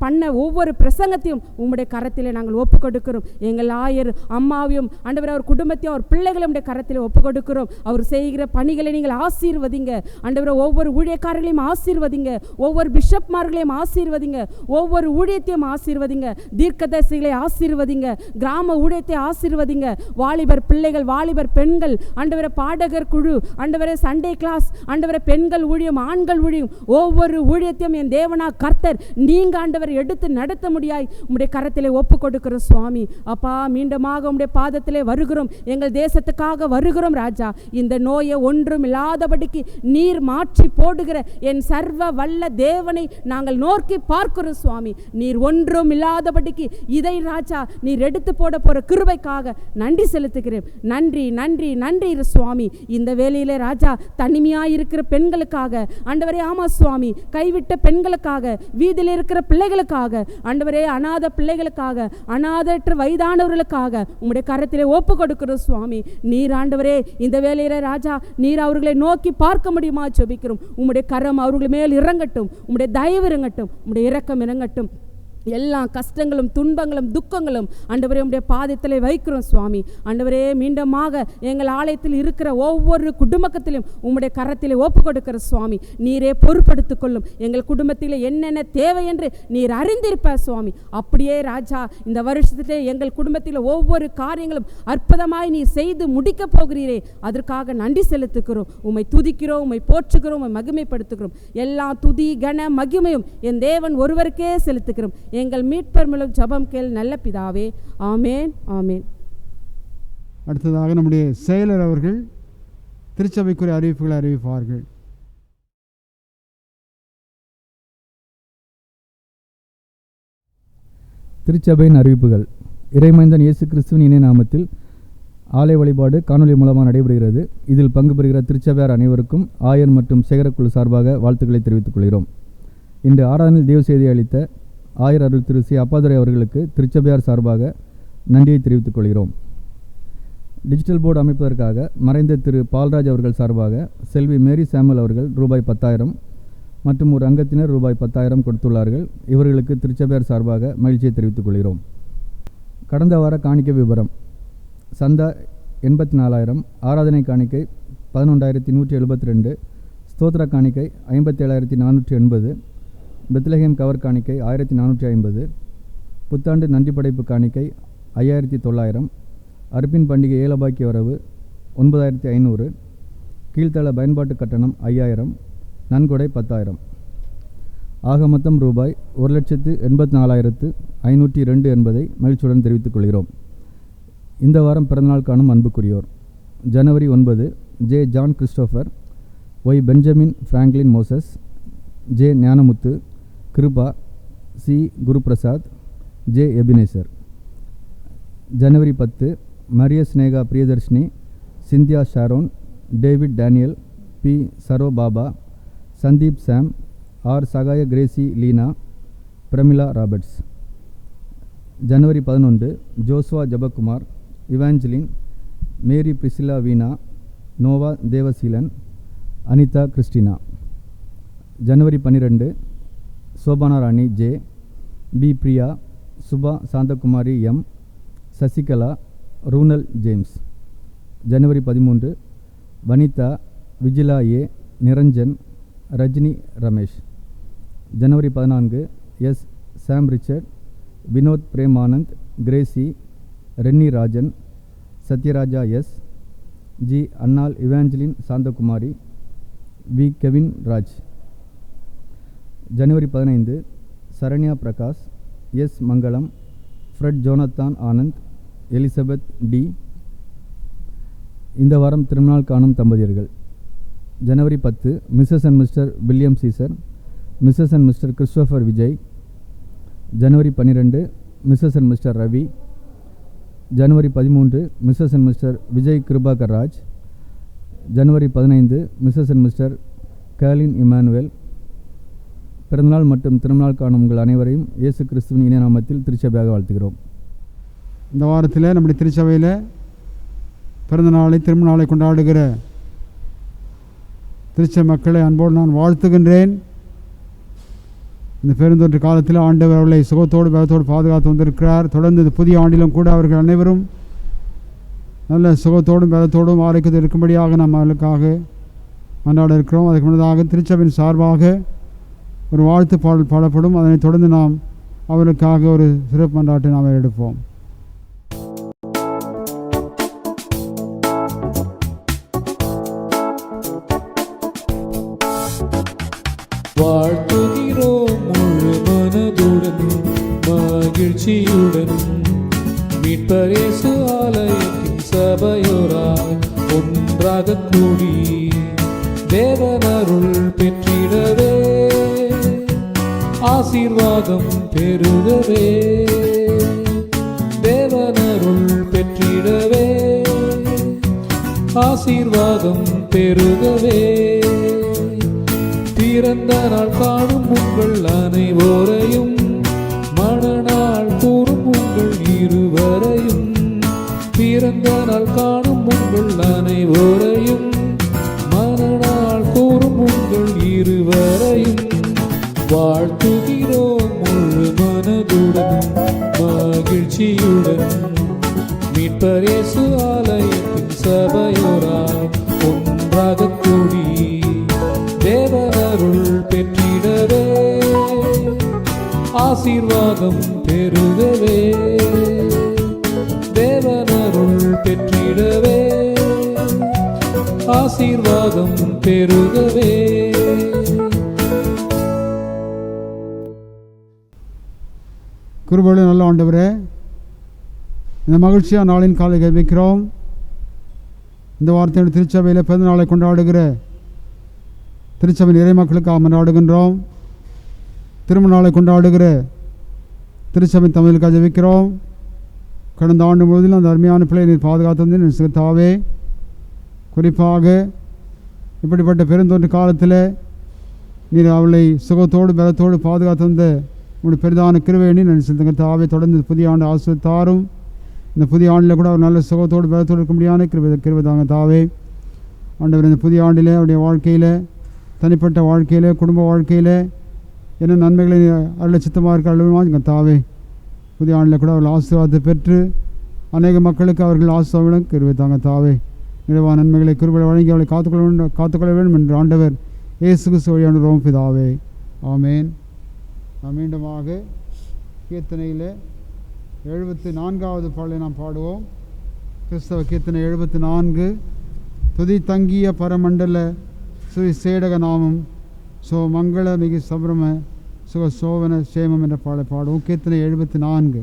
பண்ண ஒவ்வொரு பிரசங்கத்தையும் உம்முடைய கரத்திலே நாங்கள் ஒப்பு கொடுக்கிறோம். எங்கள் ஆயர் அம்மாவையும் ஆண்டவர் அவர் குடும்பத்தையும் அவர் பிள்ளைகளுடைய கரத்திலே ஒப்பு கொடுக்கிறோம். அவர் செய்கிற பணிகளை நீங்கள் ஆசீர்வதிங்க ஆண்டவர். ஒவ்வொரு ஊழியக்காரர்களையும் ஆசீர்வதிங்க, ஒவ்வொரு பிஷப்மார்களையும் ஆசீர்வதிங்க, ஒவ்வொரு ஊழியத்தையும் ஆசீர்வதிங்க, தீர்க்கதரிசிகளை ஆசீர்வதிங்க, கிராம ஊழியத்தை ஆசீர்வதிங்க, வாலிபர் பிள்ளைகள், வாலிபர் பெண்கள் ஆண்டவரை, பாடகர் குழு ஆண்டவரை, சண்டே கிளாஸ் ஆண்டவரை, பெண்கள் ஊழியம், ஆண்கள் ஊழியம், ஒவ்வொரு ஊழியத்தையும் என் தேவனா கர்த்தர் நீங்க ஆண்டவர் எடுத்து நடத்த முடியாய் உம்முடைய கரத்திலே ஒப்பு கொடுக்கிற சுவாமி அப்பா. மீண்டுமாக உம்முடைய பாதத்திலே வருகிறோம், எங்கள் தேசத்துக்காக வருகிறோம் ராஜா. இந்த நோயை ஒன்றும் இல்லாதபடிக்கு நீர் மாற்றி போடுகிற என் சர்வ வல்ல தேவனை நாங்கள் நோக்கி பார்க்கிறோம் சுவாமி. நீர் ஒன்றும் இல்லாதபடிக்கு இதை ராஜா நீர் எடுத்து போட போற கிருபைக்காக நன்றி செலுத்துகிறேன். நன்றி நன்றி நன்றி சுவாமி. இந்த வேளையிலே ராஜா தனிமையாயிருக்கிற பெண்களுக்காக ஆண்டவரே ஆமா சுவாமி, கைவிட்ட பெண்களுக்காக, வீதியில் இருக்கிற பிள்ளைகளுக்காக ஆண்டவரே, அநாத பிள்ளைகளுக்காக, அநாதற்ற வயதானவர்களுக்காக உம்முடைய கரத்திலே ஒப்பு கொடுக்கிறோம் சுவாமி. நீர் ஆண்டவரே இந்த வேளையிலே ராஜா நீர் அவர்களை நோக்கி பார்க்க முடியுமா ஜெபிக்கிறோம். உம்முடைய கரம் அவர்கள் மேல் இறங்கட்டும், உம்முடைய தயவு இறங்கட்டும், உம்முடைய இரக்கம் இறங்கட்டும். எல்லா கஷ்டங்களும், துன்பங்களும், துக்கங்களும் ஆண்டவரே உம்முடைய பாதத்திலே வைக்கிறோம் சுவாமி. ஆண்டவரே மீண்டுமாக எங்கள் ஆலயத்தில் இருக்கிற ஒவ்வொரு குடும்பத்திலும் உம்முடைய கரத்திலே ஒப்பு கொடுக்கிற சுவாமி. நீரே பொறுப்படுத்திக் கொள்ளும். எங்கள் குடும்பத்தில் என்னென்ன தேவை என்று நீர் அறிந்திருப்பார் சுவாமி. அப்படியே ராஜா இந்த வருஷத்திலே எங்கள் குடும்பத்தில் ஒவ்வொரு காரியங்களும் அற்புதமாய் நீர் செய்து முடிக்க போகிறீரே, அதற்காக நன்றி செலுத்துகிறோம். உம்மை துதிக்கிறோம், உம்மை போற்றுகிறோம், உம்மை மகிமைப்படுத்துகிறோம். எல்லா துதி கன மகிமையும் என் தேவன் ஒருவருக்கே செலுத்துகிறோம். எங்கள் மீட்பர் மூலம் ஜெபம் கேள் நல்ல பிதாவே. ஆமேன் ஆமேன். அடுத்ததாக நம்முடைய செயலர் அவர்கள் திருச்சபைக்குரிய அறிவிப்புகளை அறிவிப்பார்கள். திருச்சபையின் அறிவிப்புகள். இறைமைந்தன் இயேசு கிறிஸ்துவின் இணைய நாமத்தில் ஆலய வழிபாடு காணொலி மூலமாக நடைபெறுகிறது. இதில் பங்கு பெறுகிற திருச்சபையார் அனைவருக்கும் ஆயர் மற்றும் சேகரக்குழு சார்பாக வாழ்த்துக்களை தெரிவித்துக் கொள்கிறோம். இன்று ஆராதனையில் தேவ செய்தி அளித்த ஆயர் அருள் திரு சி அப்பாதுரை அவர்களுக்கு திருச்சபையார் சார்பாக நன்றியை தெரிவித்துக் கொள்கிறோம். டிஜிட்டல் போர்டு அமைப்பதற்காக மறைந்த திரு பால்ராஜ் அவர்கள் சார்பாக செல்வி மேரி சாமுவல் அவர்கள் ரூபாய் 10,000 மற்றும் ஒரு அங்கத்தினர் ரூபாய் 10,000 கொடுத்துள்ளார்கள். இவர்களுக்கு திருச்சபையார் சார்பாக மகிழ்ச்சியை தெரிவித்துக் கொள்கிறோம். கடந்த வார காணிக்கை விவரம்: சந்தா 84,000, ஆராதனை காணிக்கை 11,172, ஸ்தோத்திர காணிக்கை 57,480, பெத்லஹேம் கவர் காணிக்கை 1,450, புத்தாண்டு நன்றி படைப்பு காணிக்கை 5,900, அறுப்பின் பண்டிகை ஏலபாக்கிய வரவு 9,500, கீழ்த்தள பயன்பாட்டு கட்டணம் 5,000, நன்கொடை 10,000. ஆக மொத்தம் ரூபாய் 1,84,502 என்பதை மகிழ்ச்சியுடன் தெரிவித்துக் கொள்கிறோம். இந்த வாரம் பிறந்தநாள் காணும் அன்புக்குரியோர்: ஜனவரி 9 J John Christopher, Y Benjamin Franklin Moses, J Gnanamuthu, Kiruba, C Guruprasad, J Ebenezer. ஜனவரி 10 Maria Sneha Priyadarshini, Cynthia Sharon, David Daniel, P Sarobaba, Sandeep Sam, R Sahaya Gracy Leena, Pramila Roberts. ஜனவரி 11 Joshua Jabakumar, Evangeline, Mary Priscilla Veena, Noah Devaseelan, Anitha Christina. ஜனவரி 12 Sobana Rani J, P Priya, Subha Santhakumari M, Sasikala, Runal James. ஜனவரி 13 வனிதா, விஜிலா ஏ, நிரஞ்சன், ரஜினி ரமேஷ். ஜனவரி 14 S Sam Richard, Vinod Premanand, Gracy, Renny Rajan, Sathyaraja S, G Annal Evangeline Santhakumari, V Kevin Raj. ஜனவரி 15 Saranya Prakash, S Mangalam, Fred Jonathan Anand, Elizabeth D. இந்த வாரம் திருநாள் காணும் தம்பதியர்கள்: ஜனவரி 10 Mrs and Mr William Caesar, Mrs and Mr Christopher Vijay. ஜனவரி 12 மிஸ்ஸஸ் அண்ட் மிஸ்டர் ரவி. ஜனவரி 13 Mrs and Mr Vijay Kirubakar Raj. ஜனவரி 15 மிஸ்ஸஸ் அண்ட் மிஸ்டர் கேலின் இமானுவேல். பிறந்தநாள் மற்றும் திருநாள் காணும் உங்கள் அனைவரையும் இயேசு கிறிஸ்துவின் இணைய நாமத்தில் திருச்சபையாக வாழ்த்துகிறோம். இந்த வாரத்தில் நம்முடைய திருச்சபையில் பிறந்த நாளை திரும்ப நாளை கொண்டாடுகிற திருச்சபை மக்களை அன்போடு நான் வாழ்த்துகின்றேன். இந்த பெருந்தொற்று காலத்தில் ஆண்டவர் அவர்களை சுகத்தோடு பலத்தோடு பாதுகாத்து வந்திருக்கிறார். தொடர்ந்து இந்த புதிய ஆண்டிலும் கூட அவர்கள் அனைவரும் நல்ல சுகத்தோடும் பலத்தோடும் ஆரோக்கியத்தில் இருக்கும்படியாக நாம் அவர்களுக்காக கொண்டாட இருக்கிறோம். அதுக்கு முன்னதாக திருச்சபையின் சார்பாக ஒரு வாழ்த்து பாடல் பாடப்படும். அதனைத் தொடர்ந்து நாம் அவர்களுக்காக ஒரு சிறப்பு மன்றாட்டை நாம் எடுப்போம். வாழ்த்துகிறோம் முழு மனதுடன் மகிழ்ச்சியுடன் மீட்பர் இயேசு ஆலயத்தின் சபையோராய் ஒன்றாக கூடி தேவனருள் பெற்றிடவே ஆசீர்வாதம் பெருகவே தேவனருள் பெற்றிடவே ஆசீர்வாதம் பெருகவே பிறந்த நாள் காணும் உங்கள் அனைவரையும் மணநாள் கூறும் உங்கள் இருவரையும் பிறந்த நாள் காணும் உங்கள் அனைவரையும் மணநாள் கூறும் உங்கள் இருவரையும் வாழ்த்துகிறோம் முழு மனதுடன் மகிழ்ச்சியுடன் மீட்பர் இயேசு ஆலயத்தின் சபையோராய் ஒன்றாக கூடி தேவனருள் பெற்றிடவே ஆசீர்வாதம் பெருகவே தேவனருள் பெற்றிடவே ஆசீர்வாதம் பெருகவே. கிருபையுள்ள நல்ல ஆண்டவரே, இந்த மகிழ்ச்சியாக நாளின் காலை வைக்கிறோம். இந்த வாரத்தை திருச்சபையில் பிறந்த நாளை கொண்டாடுகிற திருச்சபை இறை மக்களுக்காக கொண்டாடுகின்றோம். திருமண நாளை கொண்டாடுகிற திருச்சபை தமிழுக்காக ஜெபிக்கிறோம். கடந்த ஆண்டு முழுவதிலும் அந்த அருமையான பிள்ளை நீர் பாதுகாத்து வந்து சிறுத்தாவே குறிப்பாக இப்படிப்பட்ட பெருந்தொற்று காலத்தில் நீர் அவளை சுகத்தோடு பலத்தோடு பாதுகாத்து வந்த உங்களுடைய பெரிதான கிருபை எண்ணி நன்றி செலுத்துங்க தாவே. தொடர்ந்து புதிய ஆண்டு ஆசிரியத்தாரும் இந்த புதிய ஆண்டில் கூட அவர் நல்ல சுகத்தோடு பலத்தோடு இருக்க முடியாத கிருபை தாங்க தாவே. ஆண்டவர் இந்த புதிய ஆண்டில் அவருடைய வாழ்க்கையில், தனிப்பட்ட வாழ்க்கையில், குடும்ப வாழ்க்கையில் என்ன நன்மைகளை அருள சித்தமாக இருக்க அருள்வாங்க தாவே. புதிய ஆண்டில் கூட அவர்கள் ஆசீர்வாதத்தை பெற்று அநேக மக்களுக்கு அவர்கள் ஆசீர்வாதம் கிருபை தாங்க தாவே. நிறைவான நன்மைகளை கிருபை வழங்கி அவளை காத்துக்கொள்ள வேண்டும் என்று ஆண்டவர் இயேசு கிறிஸ்து வழியாக ரோம் பிதாவே ஆமேன். நாம் மீண்டுமாக கீர்த்தனையில் 74வது பாடலை நாம் பாடுவோம். கிறிஸ்தவ கீர்த்தனை 74. துதி தங்கிய பரமண்டல சுவிசேடக நாமம் மங்கள மிகு சபிரம சுக சோவன சேமம் என்ற பாடலை பாடுவோம். கீர்த்தனை 74.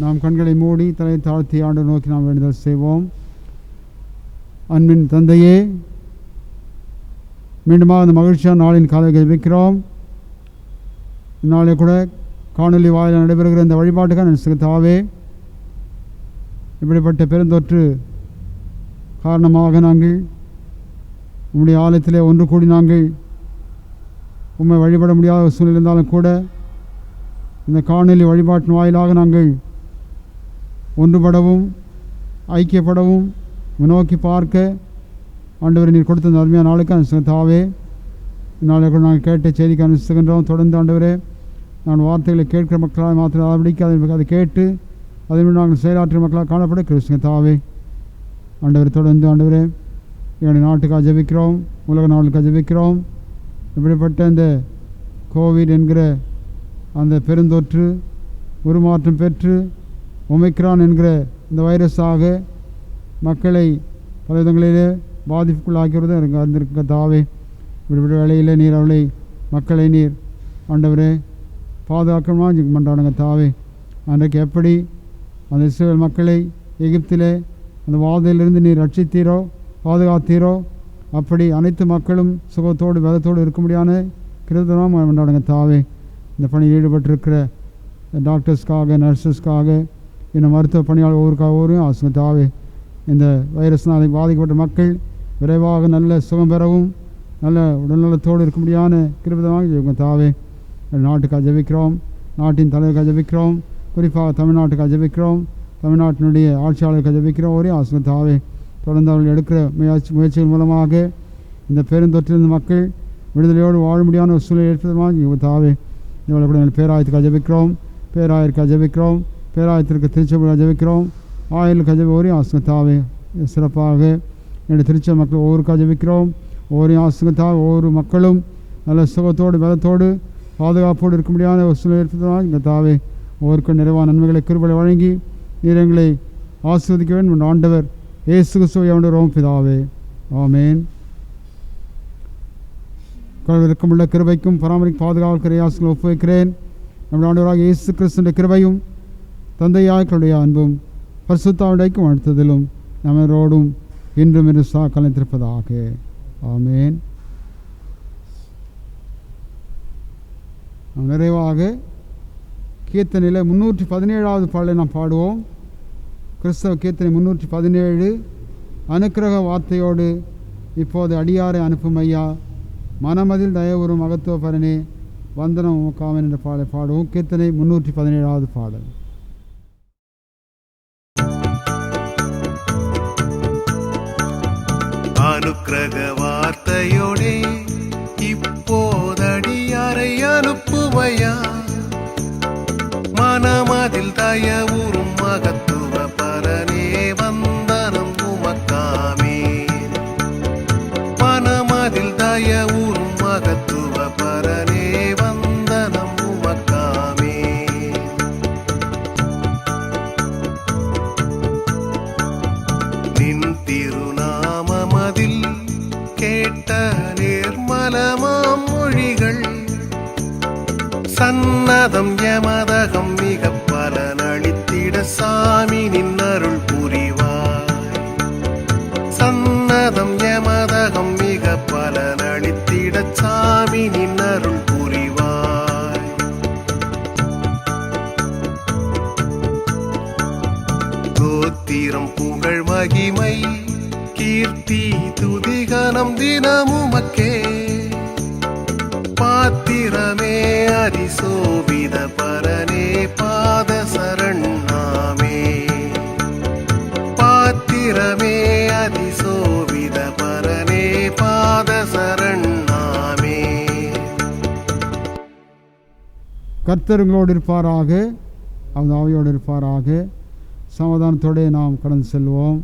நாம் கண்களை மூடி தலை தாழ்த்தி ஆண்டு நோக்கி நாம் வேண்டுதல் செய்வோம். அன்பின் தந்தையே, மீண்டுமாக அந்த மகிழ்ச்சியான நாளின் காலை வைக்கிறோம். இந்நாளே கூட காணொலி வாயிலாக நடைபெறுகிற இந்த வழிபாட்டுக்காக நினைச்சுத்தாவே. இப்படிப்பட்ட பெருந்தொற்று காரணமாக நாங்கள் உம்முடைய ஆலயத்திலே ஒன்று கூடி நாங்கள் உம்மை வழிபட முடியாத சூழ்நிலை இருந்தாலும் கூட இந்த காணொலி வழிபாட்டின் வாயிலாக நாங்கள் ஒன்றுபடவும் ஐக்கியப்படவும் நோக்கி பார்க்க ஆண்டவரை நீர் கொடுத்த இந்த அருமையான நாளுக்கு அனுசரித்தாவே. இந்நாளை கூட நாங்கள் கேட்ட செய்திக்கு அனுசரிக்கின்றோம். தொடர்ந்து ஆண்டவரே நான் வார்த்தைகளை கேட்கிற மக்களாக மாத்திரம் அதை கேட்டு அதன்படி நாங்கள் செயலாற்றுற மக்களாக காணப்பட கிறிஸ்துங்க தாவே. ஆண்டவர் தொடர்ந்து ஆண்டவரே எங்களுடைய நாட்டுக்காக ஜெபிக்கிறோம், உலக நாளுக்காக ஜெபிக்கிறோம். இப்படிப்பட்ட இந்த கோவிட் என்கிற அந்த பெருந்தொற்று உருமாற்றம் பெற்று ஒமைக்ரான் என்கிற இந்த வைரஸாக மக்களை பல விதங்களிலே பாதிப்புக்குள்ளாக்கிறது எனக்கு அறிந்திருக்க தாவே. இப்படிப்பட்ட வேளையில் நீர் அவளை மக்களை நீர் ஆண்டவரே பாதுகாக்கணுமா மன்றாடுங்க தாவே. அன்றைக்கு எப்படி அந்த இஸ்ரவேல் மக்களை எகிப்திலே அந்த வாதையிலிருந்து நீர் ரட்சித்தீரோ பாதுகாத்தீரோ அப்படி அனைத்து மக்களும் சுகத்தோடு பலத்தோடு இருக்க முடியாத கிருதமாக மன்றாடுங்க தாவே. இந்த பணியில் ஈடுபட்டிருக்கிற டாக்டர்ஸ்க்காக நர்ஸஸ்க்காக இன்னும் மருத்துவ பணியாளர் ஒவ்வொருக்காகவும் ஆசுங்க தாவே. இந்த வைரஸ்னால் பாதிக்கப்பட்ட மக்கள் விரைவாக நல்ல சுகம் பெறவும் நல்ல உடல்நலத்தோடு இருக்க முடியாத கிருபதமாக இவங்க தாவே. நாட்டுக்காக ஜெபிக்கிறோம், நாட்டின் தலைவருக்காக ஜெபிக்கிறோம், குறிப்பாக தமிழ்நாட்டுக்காக ஜெபிக்கிறோம், தமிழ்நாட்டினுடைய ஆட்சியாளருக்காக ஜெபிக்கிறோம். ஒரே ஆசுங்க தாவே. தொடர்ந்து அவர்கள் எடுக்கிற முயற்சிகள் மூலமாக இந்த பெருந்தொற்றிலிருந்து மக்கள் விடுதலையோடு வாழ முடியாத ஒரு சூழ்நிலை ஏற்படுத்தமாக இவங்க தாவே. இவ்வளோ கூட எங்கள் பேராயத்துக்காக ஜெபிக்கிறோம், பேராயருக்காக ஜெபிக்கிறோம், பேராயத்திற்கு திருச்சபைக்காக ஜெபிக்கிறோம், ஆயுளுக்காக ஜெபி ஒரே ஆசுங்க தாவே. சிறப்பாக என்னுடைய திருச்சபை மக்கள் ஒவ்வொருக்காக ஜெபிக்கிறோம். ஒவ்வொரு ஆசுங்க தாவே. ஒவ்வொரு மக்களும் நல்ல சுகத்தோடு பலத்தோடு பாதுகாப்போடு இருக்க முடியாத ஒரு சூழ்நிலை ஏற்படுத்தமாக இங்கே தாவே. ஒவ்வொருக்கும் நிறைவான நன்மைகளை கிருபைகளை வழங்கி நீர் எங்களை ஆசீர்வதிக்க வேண்டும். ஆண்டவர் இயேசு கிறிஸ்துவை ஆண்டவரும் பிதாவே, ஆமேன். கடவுள் இருக்கமுள்ள கிருபைக்கும் பராமரிக்கும் பாதுகாவல் ஆசிரியர் ஒப்புவிக்கிறேன். நம்முடைய ஆண்டவராக இயேசு கிறிஸ்துவின் கிருபையும் தந்தையாக்களுடைய அன்பும் பரிசுத்தாவுடைக்கும் வாழ்த்துதலும் நம்மரோடும் இன்றும் இன்று கலந்திருப்பதாக. ஆமேன். நாம் நிறைவாக கீர்த்தனையில் 317வது பாடலை நாம் பாடுவோம். கிறிஸ்தவ கீர்த்தனை 317 அனுக்கிரக வார்த்தையோடு இப்போது அடியாரை அனுப்பும் ஐயா, மனமதில் தயவுறும் மகத்துவ பரனே வந்தனம் உமக்காமன் என்ற பாடலை பாடுவோம். கீர்த்தனை 317வது பாடல். அனுக்கிரக வார்த்தையோடே இப்போதடியாரை அனுப்புமையா, மனமதில் தயவுறும் மகத்துவ பரனே வந்தனம் உமக்காமே. மனமதில் தயவுறும் மகத்துவ பரனே வந்தனம் உமக்காமே. நின் திருநாமமதில் கேட்ட நிர்மலமாம் மொழிகள், சன்னதம் யமதகம் மிக பலனளித்திட சாமி நின் அருள் புரிவாய். சன்னதம் யமதகம் மிக பலனளித்திட சாமி நின் அருள் புரிவாய். தோத்திரம் புகழ் மகிமை கீர்த்தி துதிகனம் தினமுமக்கே, பாத்திரமே அதிசோபித பரனே பாத சரணாமே. பாத்திரமே அதிசோபித பரனே பாத சரணாமே. கர்த்தர்களோடு இருப்பாராக, அவன் ஆவியோடு இருப்பாராக. சமாதானத்தோடு நாம் கடந்து செல்வோம்.